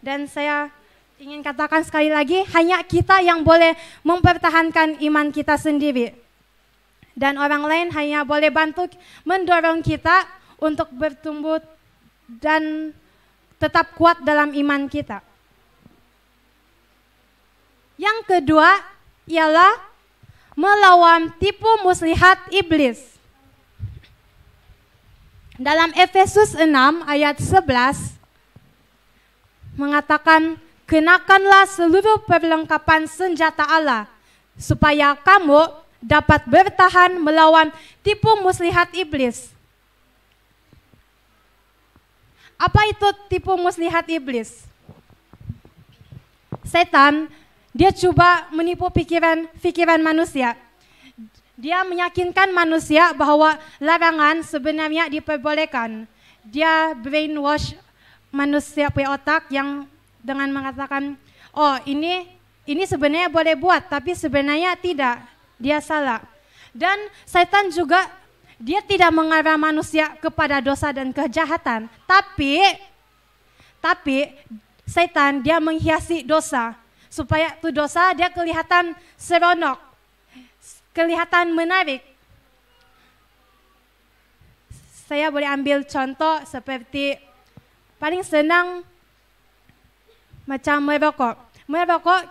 Dan saya ingin katakan sekali lagi, hanya kita yang boleh mempertahankan iman kita sendiri. Dan orang lain hanya boleh bantu mendorong kita untuk bertumbuh dan tetap kuat dalam iman kita. Yang kedua ialah melawan tipu muslihat iblis. Dalam Efesus 6 ayat 11 mengatakan, kenakanlah seluruh perlengkapan senjata Allah supaya kamu dapat bertahan melawan tipu muslihat iblis. Apa itu tipu muslihat iblis? Setan, dia coba menipu pikiran manusia. Dia meyakinkan manusia bahwa larangan sebenarnya diperbolehkan. Dia brainwash manusia punya otak yang dengan mengatakan, oh ini sebenarnya boleh buat, tapi sebenarnya tidak. Dia salah. Dan setan juga, dia tidak mengarah manusia kepada dosa dan kejahatan. Tapi setan dia menghiasi dosa. Supaya itu dosa dia kelihatan seronok, kelihatan menarik. Saya boleh ambil contoh seperti paling senang macam merokok. Merokok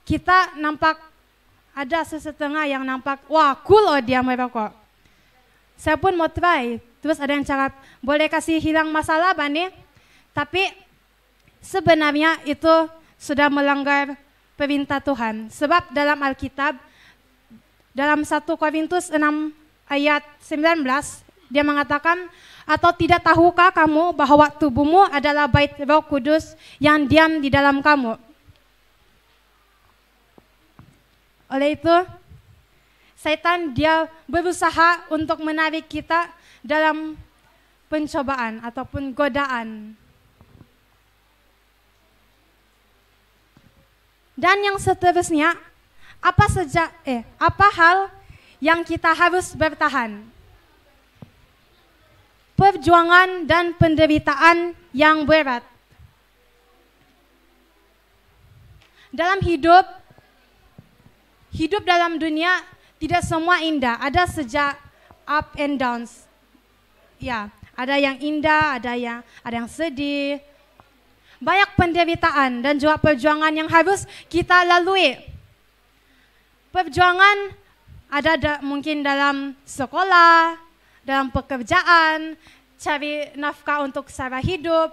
kita nampak ada sesetengah yang nampak, wah cool loh dia merokok. Saya pun mau try. Terus ada yang cakap, boleh kasih hilang masalah Bani? Tapi sebenarnya itu sudah melanggar perintah Tuhan. Sebab dalam Alkitab, dalam 1 Korintus 6 ayat 19, dia mengatakan, atau tidak tahukah kamu bahwa tubuhmu adalah bait Roh Kudus yang diam di dalam kamu? Oleh itu, setan dia berusaha untuk menarik kita dalam pencobaan ataupun godaan. Dan yang seterusnya, apa hal yang kita harus bertahan? Perjuangan dan penderitaan yang berat. Dalam hidup dalam dunia tidak semua indah, ada sejak up and downs. Ya, ada yang indah, ada yang sedih. Banyak penderitaan dan juga perjuangan yang harus kita lalui. Perjuangan ada mungkin dalam sekolah, dalam pekerjaan, cari nafkah untuk sara hidup.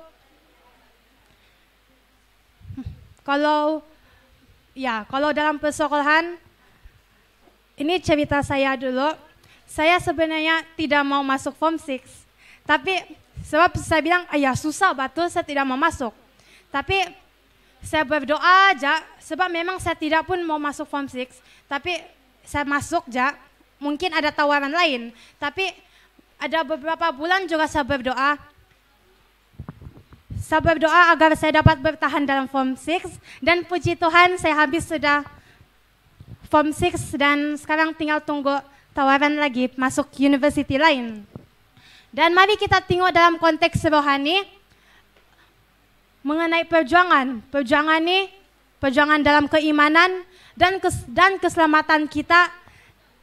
Kalau dalam persekolahan, ini cerita saya dulu. Saya sebenarnya tidak mau masuk Form 6. Tapi sebab saya bilang, ayah susah betul, saya tidak mau masuk. Tapi saya berdoa aja, sebab memang saya tidak pun mau masuk Form 6. Tapi saya masuk aja, mungkin ada tawaran lain. Tapi ada beberapa bulan juga saya berdoa. Saya berdoa agar saya dapat bertahan dalam Form 6. Dan puji Tuhan saya habis sudah Form 6 dan sekarang tinggal tunggu tawaran lagi masuk university lain. Dan mari kita tengok dalam konteks rohani mengenai perjuangan. Perjuangan ini, perjuangan dalam keimanan dan keselamatan kita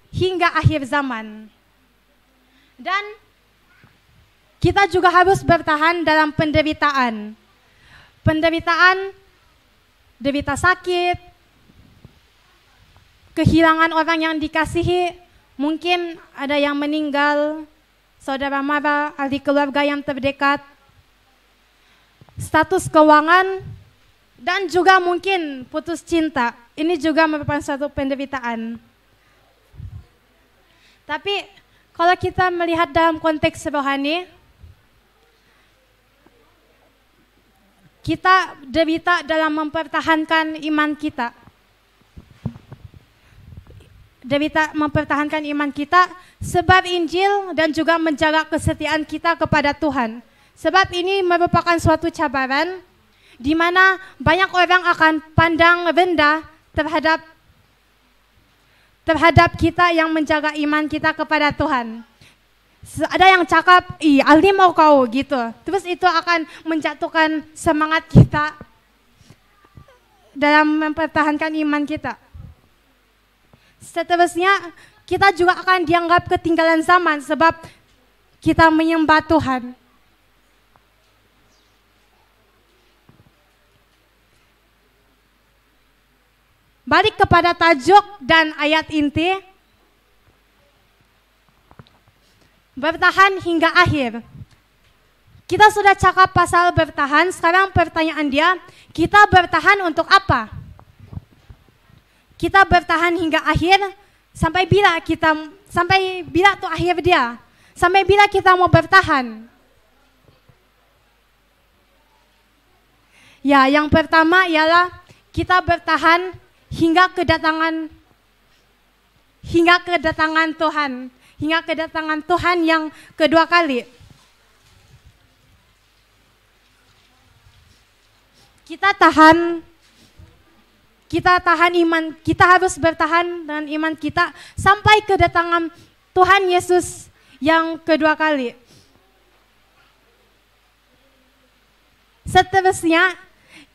hingga akhir zaman. Dan kita juga harus bertahan dalam penderitaan. Penderitaan, derita sakit, kehilangan orang yang dikasihi, mungkin ada yang meninggal, saudara mara, ahli keluarga yang terdekat, status keuangan, dan juga mungkin putus cinta. Ini juga merupakan suatu penderitaan. Tapi kalau kita melihat dalam konteks rohani, kita derita dalam mempertahankan iman kita. Derita mempertahankan iman kita sebab Injil dan juga menjaga kesetiaan kita kepada Tuhan. Sebab ini merupakan suatu cabaran di mana banyak orang akan pandang rendah terhadap terhadap kita yang menjaga iman kita kepada Tuhan. Ada yang cakap, Aldi mau kau gitu. Terus itu akan menjatuhkan semangat kita dalam mempertahankan iman kita. Seterusnya kita juga akan dianggap ketinggalan zaman sebab kita menyembah Tuhan. Balik kepada tajuk dan ayat inti. Bertahan hingga akhir. Kita sudah cakap pasal bertahan, sekarang pertanyaan dia, kita bertahan untuk apa? Kita bertahan hingga akhir, sampai bila tuh akhir dia? Sampai bila kita mau bertahan? Ya, yang pertama ialah kita bertahan hingga kedatangan Tuhan, hingga kedatangan Tuhan yang kedua kali. Kita tahan iman, kita harus bertahan dengan iman kita sampai kedatangan Tuhan Yesus yang kedua kali. Seterusnya,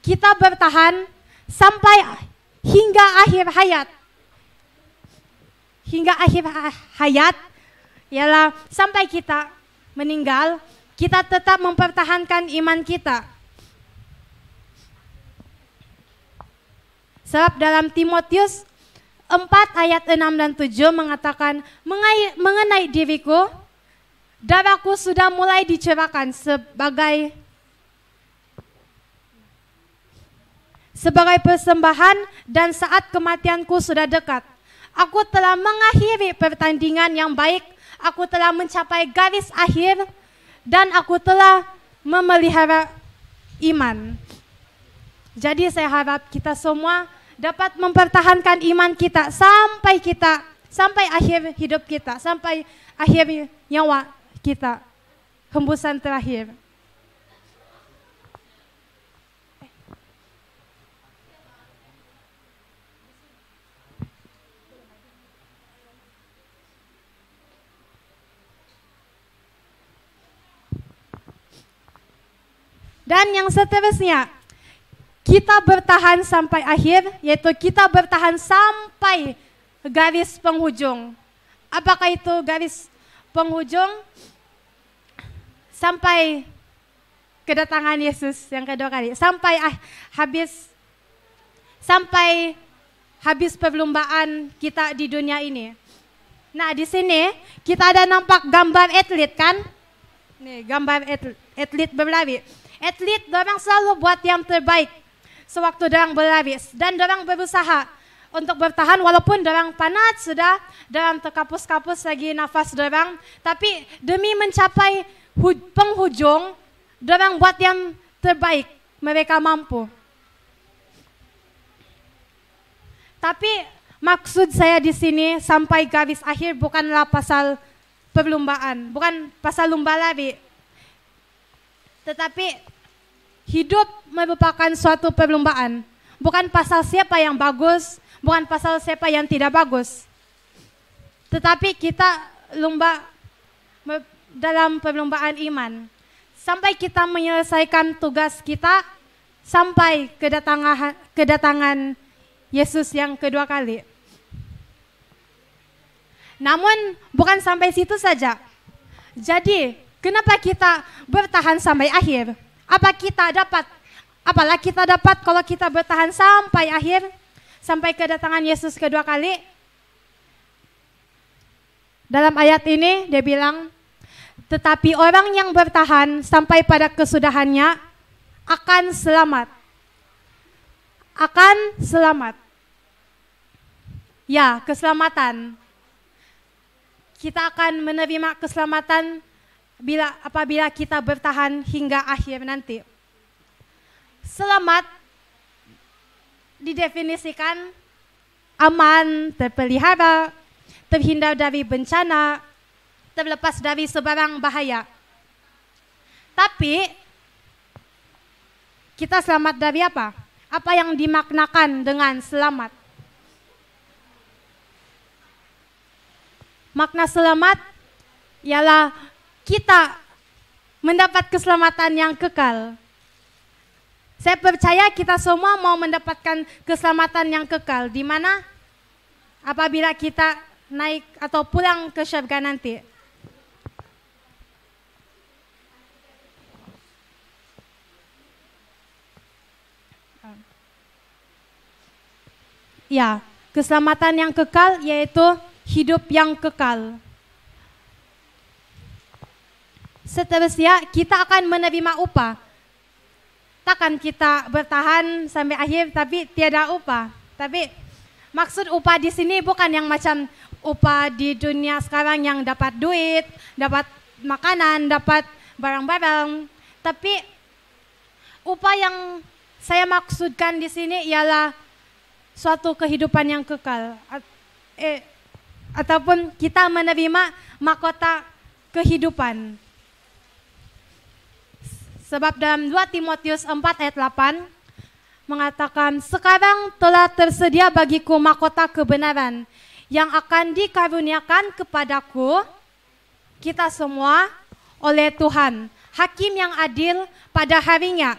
kita bertahan sampai hingga akhir hayat. Hingga akhir hayat ialah sampai kita meninggal, kita tetap mempertahankan iman kita. Sebab dalam Timotius 4 ayat 6 dan 7 mengatakan, mengenai diriku, darahku sudah mulai dicurahkan sebagai persembahan dan saat kematianku sudah dekat. Aku telah mengakhiri pertandingan yang baik, aku telah mencapai garis akhir, dan aku telah memelihara iman. Jadi saya harap kita semua dapat mempertahankan iman kita sampai akhir hidup kita, sampai akhir nyawa kita, hembusan terakhir. Dan yang seterusnya, kita bertahan sampai akhir, yaitu kita bertahan sampai garis penghujung. Apakah itu garis penghujung? Sampai kedatangan Yesus yang kedua kali, sampai habis perlombaan kita di dunia ini. Nah, di sini kita ada nampak gambar atlet kan? Nih, gambar atlet berlari. Atlet dorang selalu buat yang terbaik sewaktu dorang berlari, dan dorang berusaha untuk bertahan walaupun dorang penat sudah, dorang terkapus-kapus lagi nafas dorang, tapi demi mencapai penghujung dorang buat yang terbaik mereka mampu. Tapi maksud saya di sini sampai garis akhir bukanlah pasal perlombaan, bukan pasal lomba lari, tetapi hidup merupakan suatu perlombaan. Bukan pasal siapa yang bagus, bukan pasal siapa yang tidak bagus. Tetapi kita lomba dalam perlombaan iman. Sampai kita menyelesaikan tugas kita, sampai kedatangan Yesus yang kedua kali. Namun bukan sampai situ saja. Jadi, kenapa kita bertahan sampai akhir? Apalah kita dapat kalau kita bertahan sampai akhir, sampai kedatangan Yesus kedua kali? Dalam ayat ini dia bilang, tetapi orang yang bertahan sampai pada kesudahannya akan selamat. Akan selamat. Ya, keselamatan. Kita akan menerima keselamatan apabila kita bertahan hingga akhir nanti. Selamat didefinisikan aman, terpelihara, terhindar dari bencana, terlepas dari sebarang bahaya. Tapi kita selamat dari apa? Apa yang dimaknakan dengan selamat? makna selamat ialah kita mendapat keselamatan yang kekal. Saya percaya kita semua mau mendapatkan keselamatan yang kekal, di mana apabila kita naik atau pulang ke surga nanti. Ya, keselamatan yang kekal yaitu hidup yang kekal. Seterusnya kita akan menerima upah. Takkan kita bertahan sampai akhir tapi tiada upah. Tapi maksud upah di sini bukan yang macam upah di dunia sekarang yang dapat duit, dapat makanan, dapat barang-barang. Tapi upah yang saya maksudkan di sini ialah suatu kehidupan yang kekal. Ataupun kita menerima mahkota kehidupan. Sebab dalam 2 Timotius 4 ayat 8 mengatakan, sekarang telah tersedia bagiku mahkota kebenaran yang akan dikaruniakan kepadaku, kita semua, oleh Tuhan, hakim yang adil pada harinya.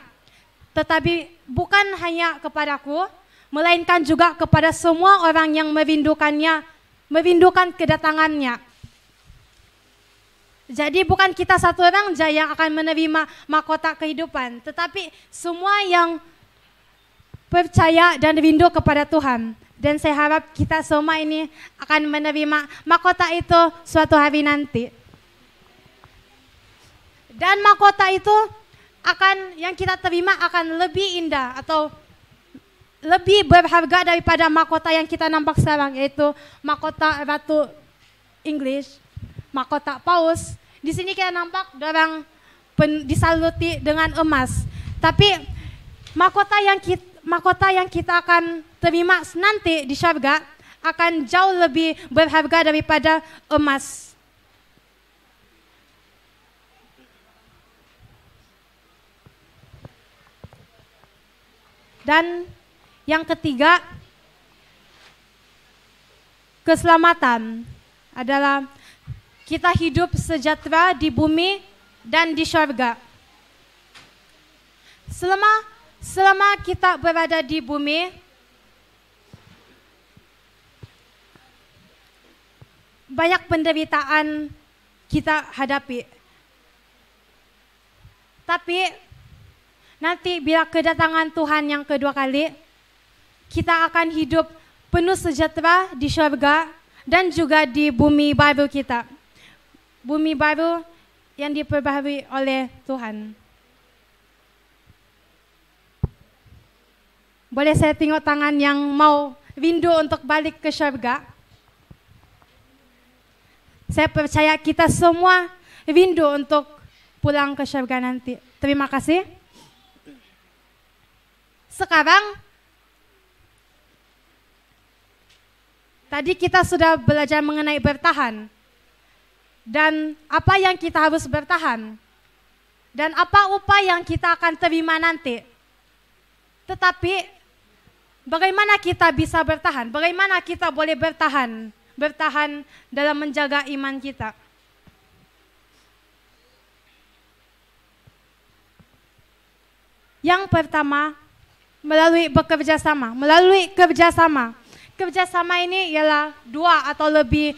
Tetapi bukan hanya kepadaku, melainkan juga kepada semua orang yang merindukannya, merindukan kedatangannya. Jadi bukan kita satu orang saja yang akan menerima mahkota kehidupan, tetapi semua yang percaya dan rindu kepada Tuhan. Dan saya harap kita semua ini akan menerima mahkota itu suatu hari nanti. Dan mahkota itu yang kita terima akan lebih indah atau lebih berharga daripada mahkota yang kita nampak sekarang, yaitu mahkota Ratu Inggris, mahkota Paus. Di sini kita nampak orang disaluti dengan emas. Tapi mahkota yang kita akan terima nanti di surga akan jauh lebih berharga daripada emas. Dan yang ketiga, keselamatan adalah kita hidup sejahtera di bumi dan di surga. Selama kita berada di bumi, banyak penderitaan kita hadapi. Tapi nanti bila kedatangan Tuhan yang kedua kali, kita akan hidup penuh sejahtera di surga dan juga di bumi baru kita. Bumi baru yang diperbaharui oleh Tuhan. Boleh saya tengok tangan yang mau rindu untuk balik ke surga? Saya percaya kita semua rindu untuk pulang ke surga nanti. Terima kasih. Sekarang, tadi kita sudah belajar mengenai bertahan. Dan apa yang kita harus bertahan. Dan apa upah yang kita akan terima nanti. Tetapi, bagaimana kita bisa bertahan? Bagaimana kita boleh bertahan? Bertahan dalam menjaga iman kita. Yang pertama, melalui bekerja sama. Melalui kerjasama. Kerjasama ini ialah dua atau lebih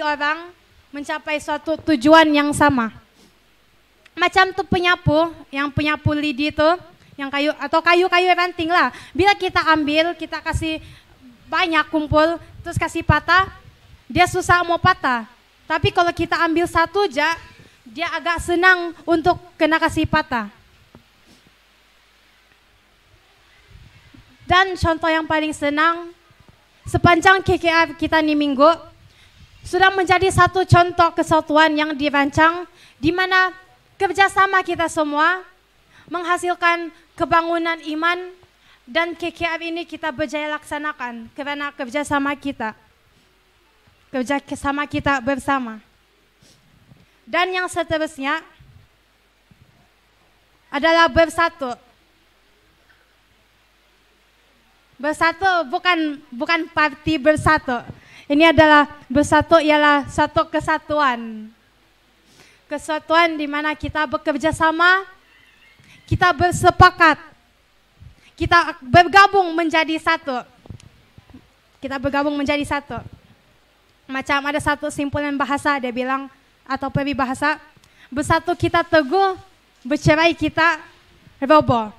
orang mencapai suatu tujuan yang sama. Macam tu penyapu, yang penyapu lidi itu, yang kayu-kayu ranting lah. Bila kita ambil, kita kasih banyak kumpul, terus kasih patah, dia susah mau patah. Tapi kalau kita ambil satu aja, dia agak senang untuk kena kasih patah. Dan contoh yang paling senang, sepanjang KKR kita ini minggu, sudah menjadi satu contoh kesatuan yang dirancang, di mana kerjasama kita semua menghasilkan kebangunan iman, dan KKR ini kita berjaya laksanakan karena kerjasama kita bersama. Dan yang seterusnya adalah bersatu. Bersatu bukan parti bersatu. Ini adalah bersatu ialah satu kesatuan. Kesatuan di mana kita bekerja sama, kita bersepakat, kita bergabung menjadi satu. Kita bergabung menjadi satu. Macam ada satu simpulan bahasa dia bilang atau peribahasa, bersatu kita teguh, bercerai kita roboh.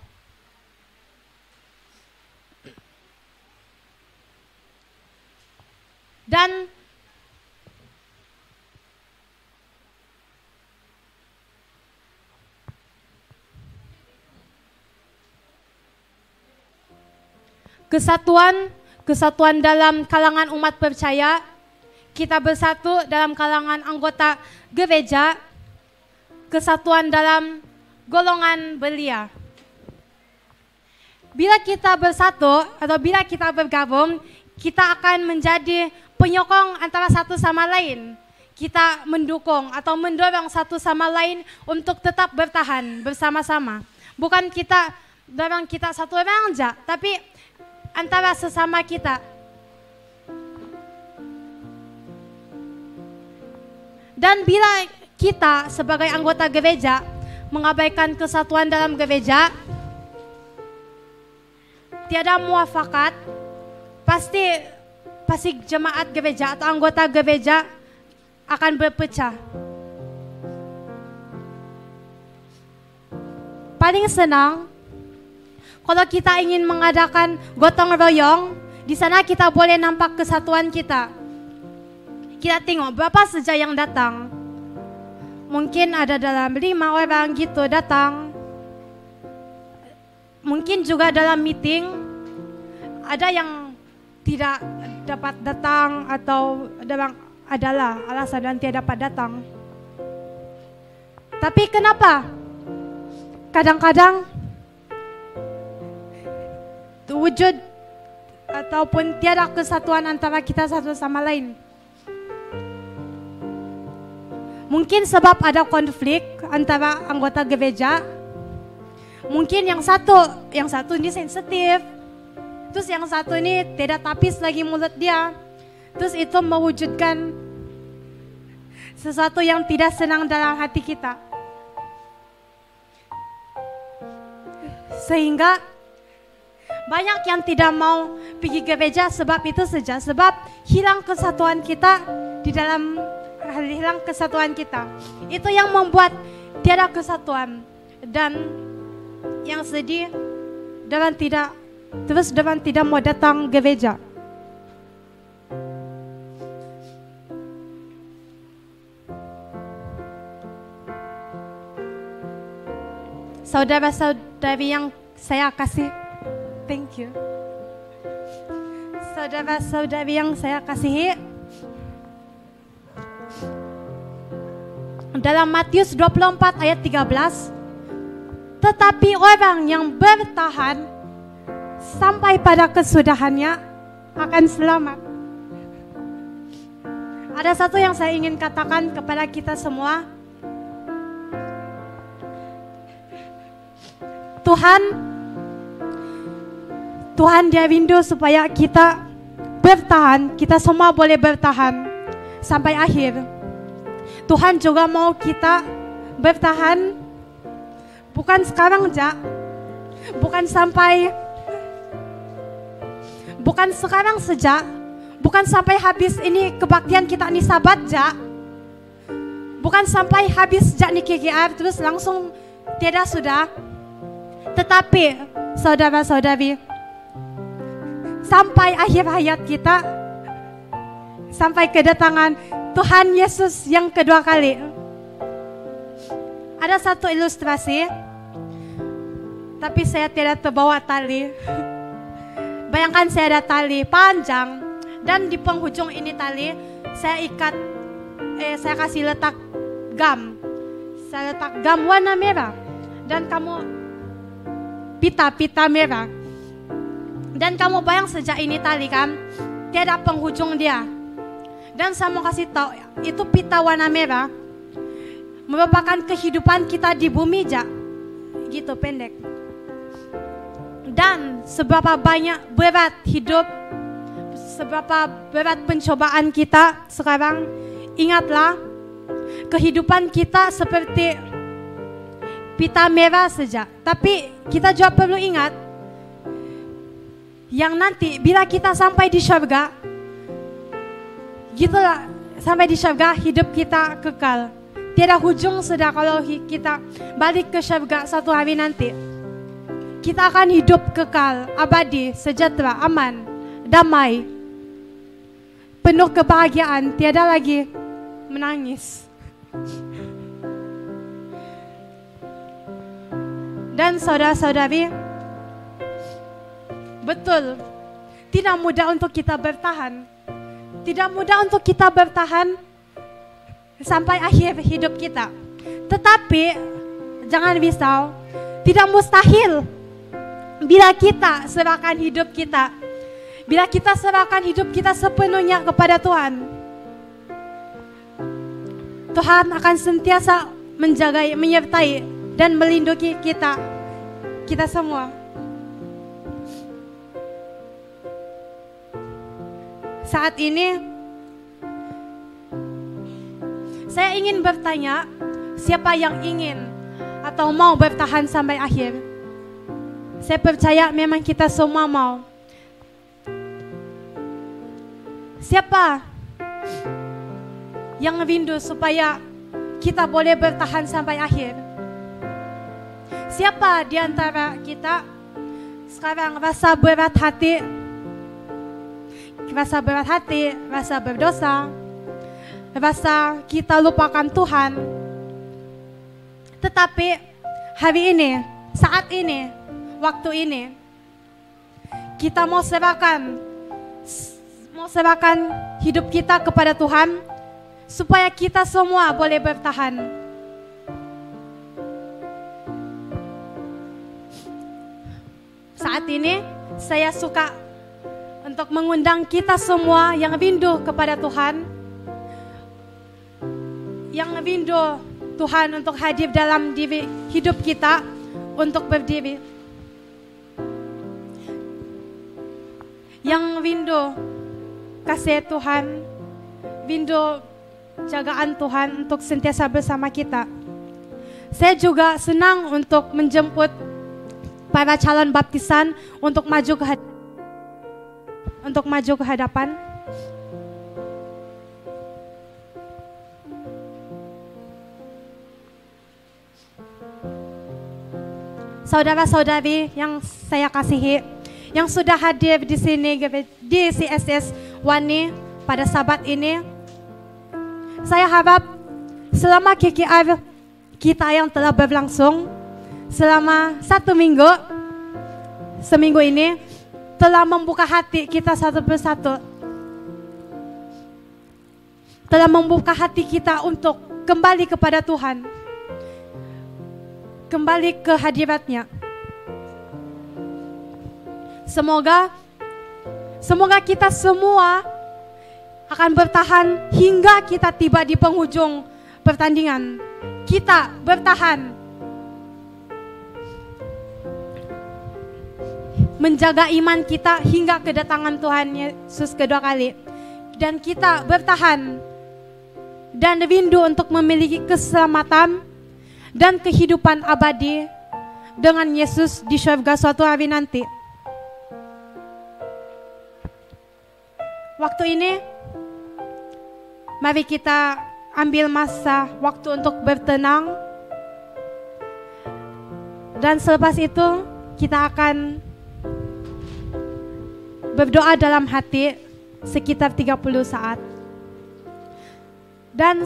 Dan kesatuan dalam kalangan umat percaya, kita bersatu dalam kalangan anggota gereja, kesatuan dalam golongan belia. Bila kita bersatu atau bila kita bergabung, kita akan menjadi penyokong antara satu sama lain. Kita mendukung atau mendorong satu sama lain untuk tetap bertahan bersama-sama. Bukan kita dorong kita satu orang aja, tapi antara sesama kita. Dan bila kita sebagai anggota gereja mengabaikan kesatuan dalam gereja, tiada muafakat, pasti jemaat gereja atau anggota gereja akan berpecah. Paling senang kalau kita ingin mengadakan gotong royong, di sana kita boleh nampak kesatuan kita. Kita tengok berapa saja yang datang. Mungkin ada dalam 5 orang gitu datang. Mungkin juga dalam meeting ada yang tidak dapat datang atau adalah alasan dan tidak dapat datang. Tapi kenapa? Kadang-kadang wujud ataupun tiada kesatuan antara kita satu sama lain. Mungkin sebab ada konflik antara anggota gereja. Mungkin yang satu ini sensitif. Terus yang satu ini tidak tapis lagi mulut dia. Terus itu mewujudkan sesuatu yang tidak senang dalam hati kita. Sehingga banyak yang tidak mau pergi gereja sebab itu saja. Sebab hilang kesatuan kita hilang kesatuan kita. Itu yang membuat tiada kesatuan. Dan yang sedih dan tidak mau datang gereja. Saudara-saudari yang saya kasih, thank you. Saudara-saudari yang saya kasihi, dalam Matius 24 ayat 13, tetapi orang yang bertahan sampai pada kesudahannya akan selamat. Ada satu yang saya ingin katakan kepada kita semua. Tuhan dia rindu supaya kita bertahan, kita semua boleh bertahan sampai akhir. Tuhan juga mau kita bertahan bukan sekarang aja, bukan sekarang saja, bukan sampai habis ini kebaktian kita ini sabat aja, bukan sampai habis sejak ini KKR terus langsung tidak sudah. Tetapi saudara-saudari, sampai akhir hayat kita, sampai kedatangan Tuhan Yesus yang kedua kali. Ada satu ilustrasi, tapi saya tidak terbawa tali. Bayangkan saya ada tali panjang, dan di penghujung ini tali saya ikat, saya kasih letak gam. Saya letak gam warna merah, dan kamu pita merah. Dan kamu bayang sejak ini tali kan, tiada penghujung dia. Dan saya mau kasih tahu, itu pita warna merah merupakan kehidupan kita di bumi aja, gitu pendek. Dan seberapa banyak berat hidup, seberapa berat pencobaan kita sekarang, ingatlah kehidupan kita seperti pita merah saja. Tapi kita juga perlu ingat yang nanti bila kita sampai di syurga, gitulah, sampai di syurga hidup kita kekal. Tiada hujung sudah kalau kita balik ke syurga satu hari nanti. Kita akan hidup kekal, abadi, sejahtera, aman, damai, penuh kebahagiaan, tiada lagi menangis. Dan saudara-saudari, betul, tidak mudah untuk kita bertahan. Tidak mudah untuk kita bertahan sampai akhir hidup kita. Tetapi jangan risau, tidak mustahil bila kita serahkan hidup kita. Bila kita serahkan hidup kita sepenuhnya kepada Tuhan, Tuhan akan sentiasa menjaga, menyertai dan melindungi kita semua. Saat ini saya ingin bertanya, siapa yang ingin atau mau bertahan sampai akhir? Saya percaya memang kita semua mau. Siapa yang rindu supaya kita boleh bertahan sampai akhir? Siapa di antara kita sekarang rasa berat hati, rasa berdosa, rasa kita lupakan Tuhan? Tetapi hari ini, saat ini, waktu ini, kita mau serahkan hidup kita kepada Tuhan supaya kita semua boleh bertahan. Saat ini saya suka untuk mengundang kita semua yang rindu kepada Tuhan, yang rindu Tuhan untuk hadir dalam diri hidup kita, untuk berdiri. Yang rindu kasih Tuhan, rindu jagaan Tuhan untuk sentiasa bersama kita. Saya juga senang untuk menjemput para calon baptisan untuk maju ke hadapan. Saudara-saudari yang saya kasihi, yang sudah hadir di sini di CSS Wani pada Sabat ini, saya harap selama KKR kita yang telah berlangsung selama seminggu ini telah membuka hati kita satu persatu, telah membuka hati kita untuk kembali kepada Tuhan, kembali ke hadiratnya. Semoga kita semua akan bertahan hingga kita tiba di penghujung pertandingan. Kita bertahan menjaga iman kita hingga kedatangan Tuhan Yesus kedua kali. Dan kita bertahan dan rindu untuk memiliki keselamatan dan kehidupan abadi dengan Yesus di surga suatu hari nanti. Waktu ini, mari kita ambil masa waktu untuk bertenang. Dan selepas itu, kita akan berdoa dalam hati sekitar 30 saat. Dan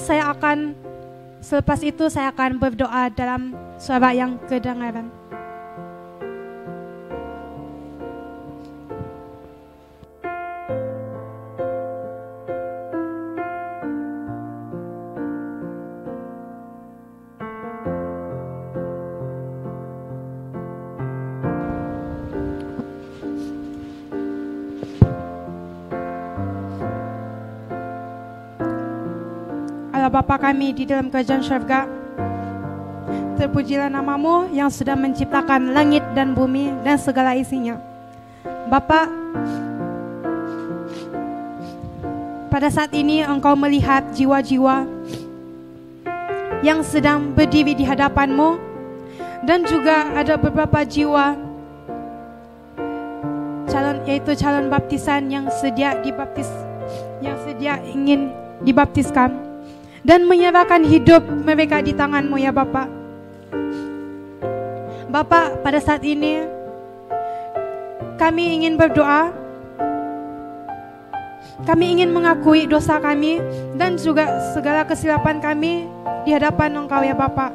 selepas itu saya akan berdoa dalam suara yang kedengaran. Bapa kami di dalam kerajaan syurga, terpujilah namamu yang sudah menciptakan langit dan bumi dan segala isinya. Bapa, pada saat ini Engkau melihat jiwa-jiwa yang sedang berdiri di hadapan-Mu, dan juga ada beberapa jiwa calon baptisan yang sedia dibaptis, yang sedia ingin dibaptiskan dan menyerahkan hidup mereka di tangan-Mu ya Bapa. Bapa, pada saat ini kami ingin berdoa, kami ingin mengakui dosa kami dan juga segala kesilapan kami di hadapan Engkau ya Bapa.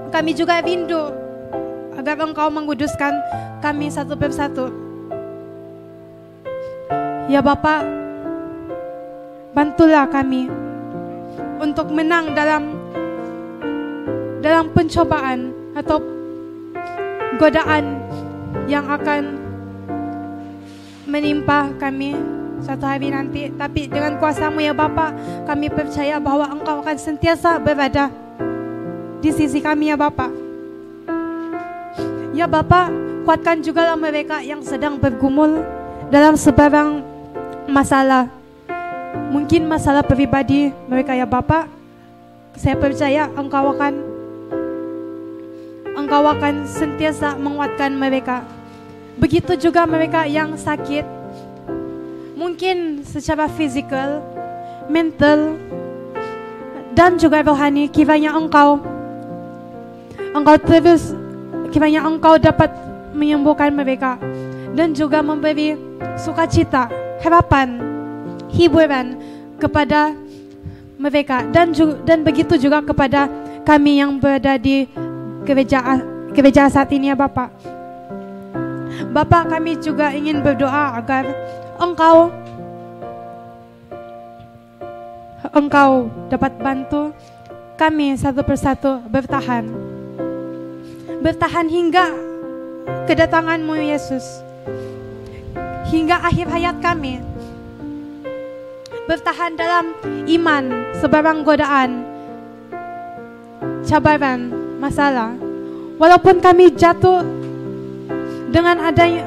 Kami juga rindu agar Engkau menguduskan kami satu persatu. Ya Bapa, bantulah kami untuk menang dalam pencobaan atau godaan yang akan menimpa kami satu hari nanti. Tapi dengan kuasa-Mu ya Bapa, kami percaya bahwa Engkau akan sentiasa berada di sisi kami ya Bapa. Ya Bapa, kuatkan jugalah mereka yang sedang bergumul dalam sebarang masalah. Mungkin masalah pribadi mereka ya Bapa. Saya percaya Engkau akan sentiasa menguatkan mereka. Begitu juga mereka yang sakit, mungkin secara fisikal, mental, dan juga rohani. Kiranya Engkau dapat menyembuhkan mereka dan juga memberi sukacita, harapan, hiburan kepada mereka, dan begitu juga kepada kami yang berada di gereja saat ini ya Bapa. Bapa, kami juga ingin berdoa agar Engkau dapat bantu kami satu persatu bertahan hingga kedatangan-Mu Yesus, hingga akhir hayat kami. Bertahan dalam iman sebarang godaan, cabaran, masalah. Walaupun kami jatuh, dengan adanya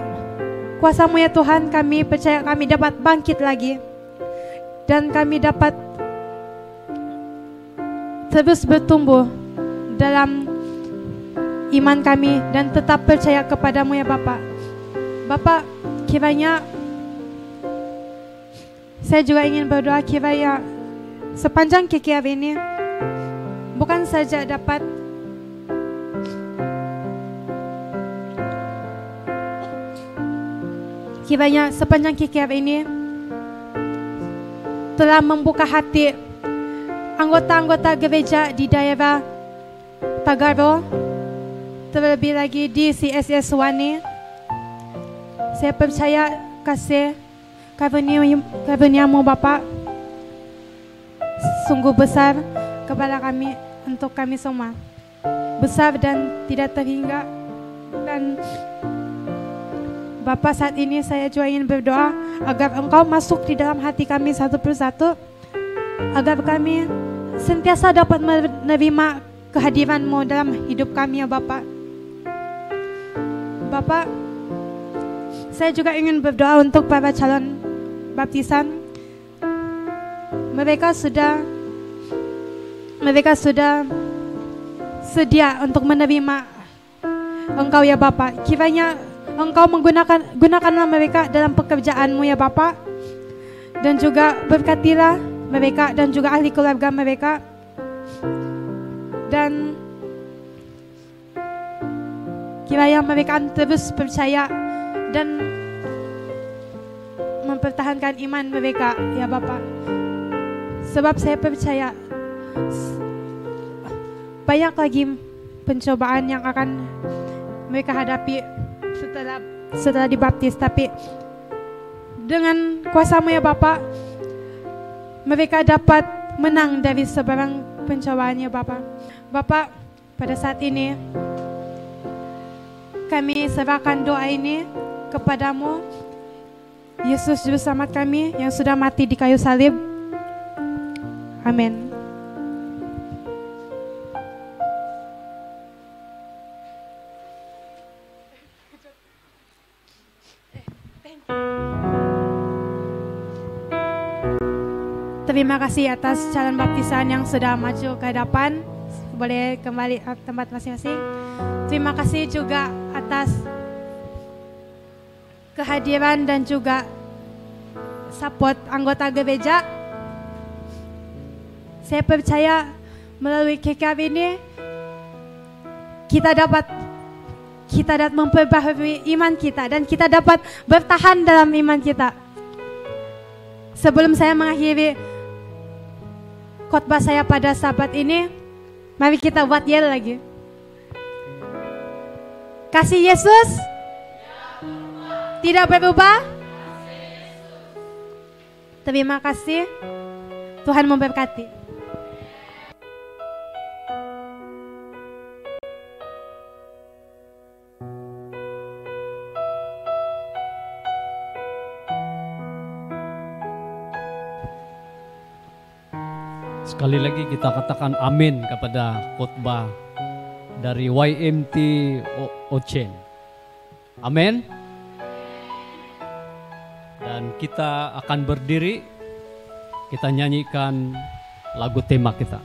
kuasa-Mu ya Tuhan, kami percaya kami dapat bangkit lagi, dan kami dapat terus bertumbuh dalam iman kami dan tetap percaya kepada-Mu ya Bapa. Bapa, kiranya saya juga ingin berdoa, kiranya sepanjang KKR ini bukan saja dapat kiranya sepanjang KKR ini telah membuka hati anggota-anggota gereja di daerah Tagaro, terlebih lagi di CSS Wani. Saya percaya kasih karunia-Mu Bapa sungguh besar kepada kami, untuk kami semua, besar dan tidak terhingga. Dan Bapa, saat ini saya juga ingin berdoa agar Engkau masuk di dalam hati kami satu persatu, agar kami sentiasa dapat menerima kehadiran-Mu dalam hidup kami ya Bapa. Bapa, saya juga ingin berdoa untuk para calon baptisan. Mereka sudah sedia untuk menerima Engkau ya Bapa. Kiranya Engkau gunakanlah mereka dalam pekerjaan-Mu ya Bapa, dan juga berkatilah mereka dan juga ahli keluarga mereka, dan kiranya mereka terus percaya dan mempertahankan iman mereka ya Bapa. Sebab saya percaya banyak lagi pencobaan yang akan mereka hadapi setelah dibaptis, tapi dengan kuasa-Mu ya Bapa, mereka dapat menang dari sebarang pencobaan ya Bapa. Bapa, pada saat ini kami serahkan doa ini kepada-Mu, Yesus Juru Selamat kami yang sudah mati di kayu salib. Amin. Terima kasih atas calon baptisan yang sudah maju ke hadapan. Boleh kembali ke tempat masing-masing. Terima kasih juga atas kehadiran dan juga support anggota gereja. Saya percaya melalui KKR ini kita dapat memperbaharui iman kita dan kita dapat bertahan dalam iman kita. Sebelum saya mengakhiri khotbah saya pada Sabat ini, mari kita buat yel lagi. Kasih Yesus tidak berubah. Terima kasih. Tuhan memberkati. Sekali lagi kita katakan amin kepada khotbah dari YMT Ochen. Amin. Dan kita akan berdiri, kita nyanyikan lagu tema kita.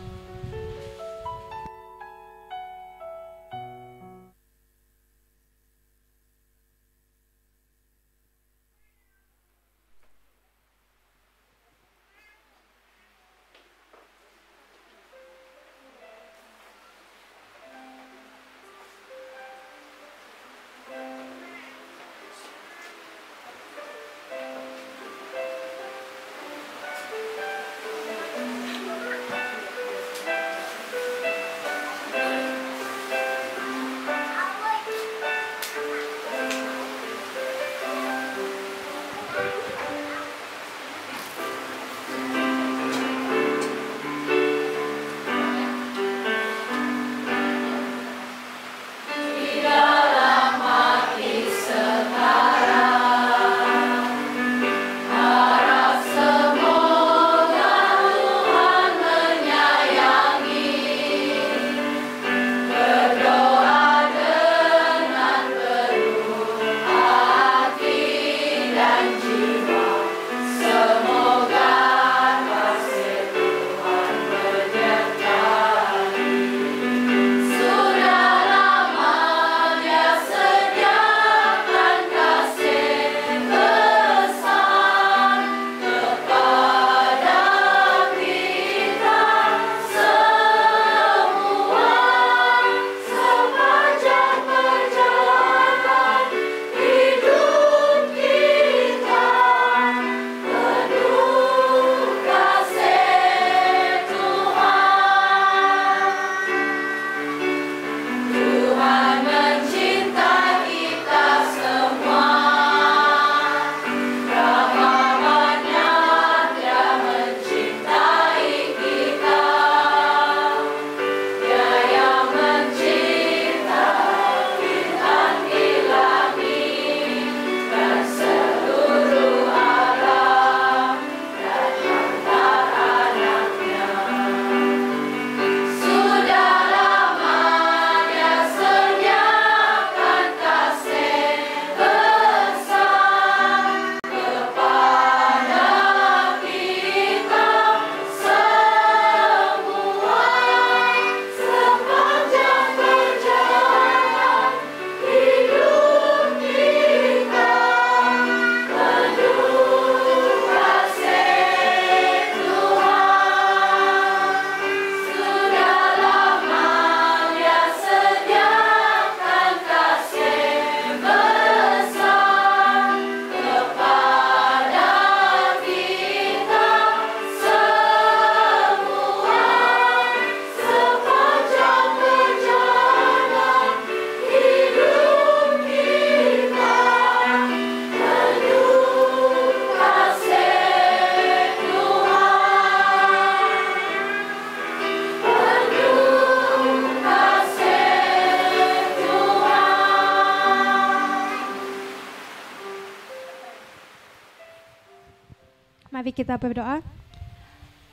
Mari kita berdoa.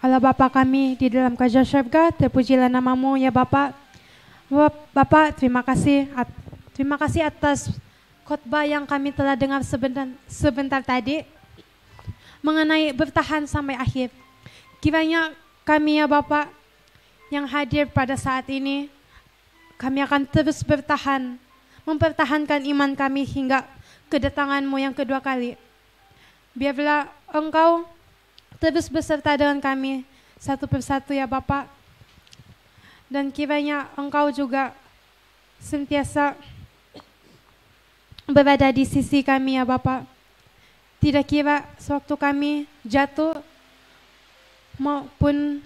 Allah Bapa kami di dalam kerajaan surga, terpujilah nama-Mu ya Bapa. Bapa, terima kasih atas khotbah yang kami telah dengar sebentar tadi mengenai bertahan sampai akhir. Kiranya kami ya Bapak yang hadir pada saat ini, kami akan terus bertahan, mempertahankan iman kami hingga kedatangan-Mu yang kedua kali. Biarlah Engkau terus beserta dengan kami satu persatu ya Bapak. Dan kiranya Engkau juga sentiasa berada di sisi kami ya Bapak. Tidak kira sewaktu kami jatuh maupun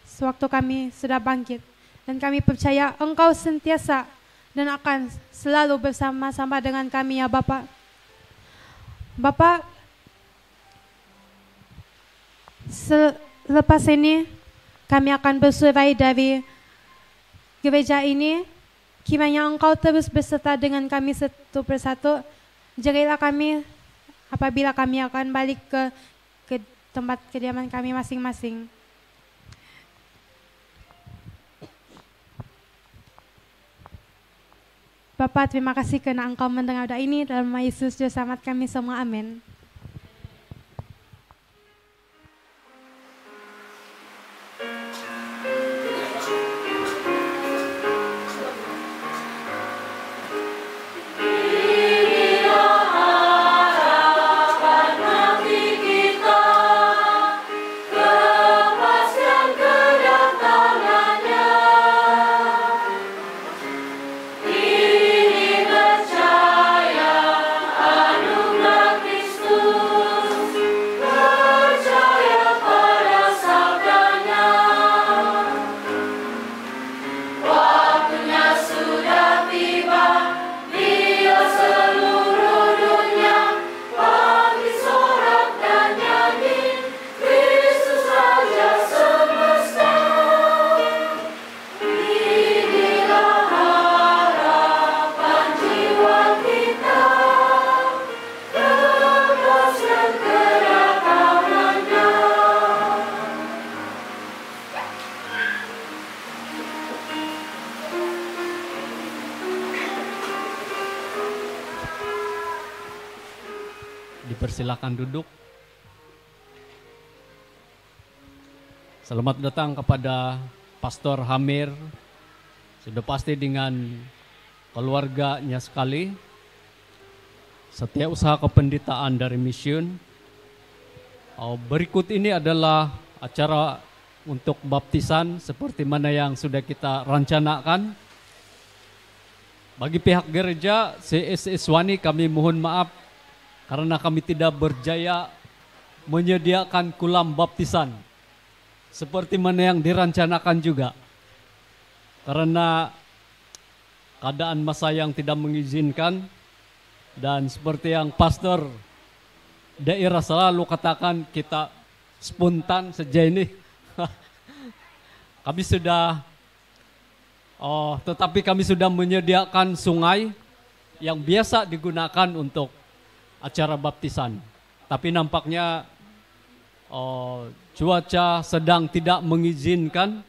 sewaktu kami sudah bangkit. Dan kami percaya Engkau sentiasa dan akan selalu bersama-sama dengan kami ya Bapak. Bapak, selepas ini kami akan bersurai dari gereja ini. Kiranya Engkau terus beserta dengan kami satu persatu. Jagalah kami apabila kami akan balik ke tempat kediaman kami masing-masing. Bapak, terima kasih karena Engkau mendengar doa ini. Dalam nama Yesus, Juru Selamat kami semua. Amin. Dipersilakan duduk. Selamat datang kepada Pastor Hamir, sudah pasti dengan keluarganya sekali. Setiap usaha kependitaan dari Mission. Berikut ini adalah acara untuk baptisan seperti mana yang sudah kita rencanakan. Bagi pihak gereja CSS Wani, kami mohon maaf karena kami tidak berjaya menyediakan kulam baptisan seperti mana yang direncanakan juga. Karena keadaan masa yang tidak mengizinkan, dan seperti yang pastor daerah selalu katakan, kita spontan saja ini. Kami sudah, tetapi kami sudah menyediakan sungai yang biasa digunakan untuk acara baptisan. Tapi nampaknya cuaca sedang tidak mengizinkan.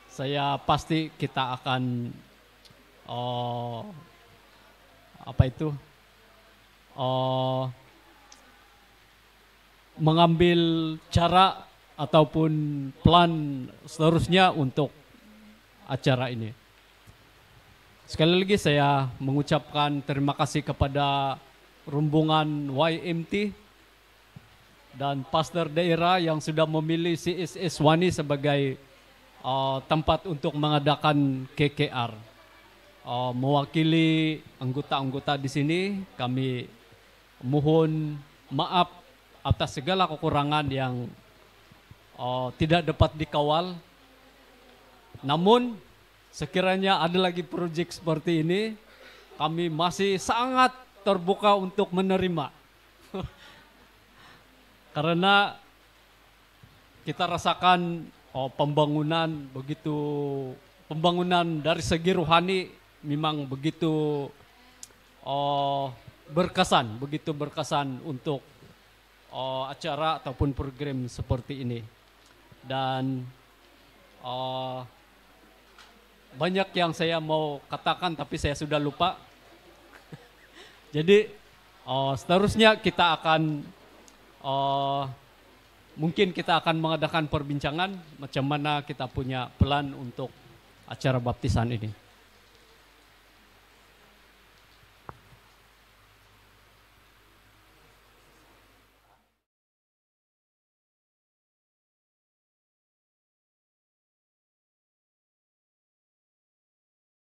Saya pasti kita akan mengambil cara ataupun plan seterusnya untuk acara ini. Sekali lagi saya mengucapkan terima kasih kepada rombongan YMT dan pastor daerah yang sudah memilih CSS Wani sebagai tempat untuk mengadakan KKR. Mewakili anggota-anggota di sini, kami mohon maaf atas segala kekurangan yang tidak dapat dikawal. Namun sekiranya ada lagi proyek seperti ini, kami masih sangat terbuka untuk menerima. Karena kita rasakan pembangunan dari segi rohani memang begitu berkesan untuk acara ataupun program seperti ini. Dan banyak yang saya mau katakan tapi saya sudah lupa. Jadi seterusnya kita akan mungkin kita akan mengadakan perbincangan macam mana kita punya plan untuk acara baptisan ini.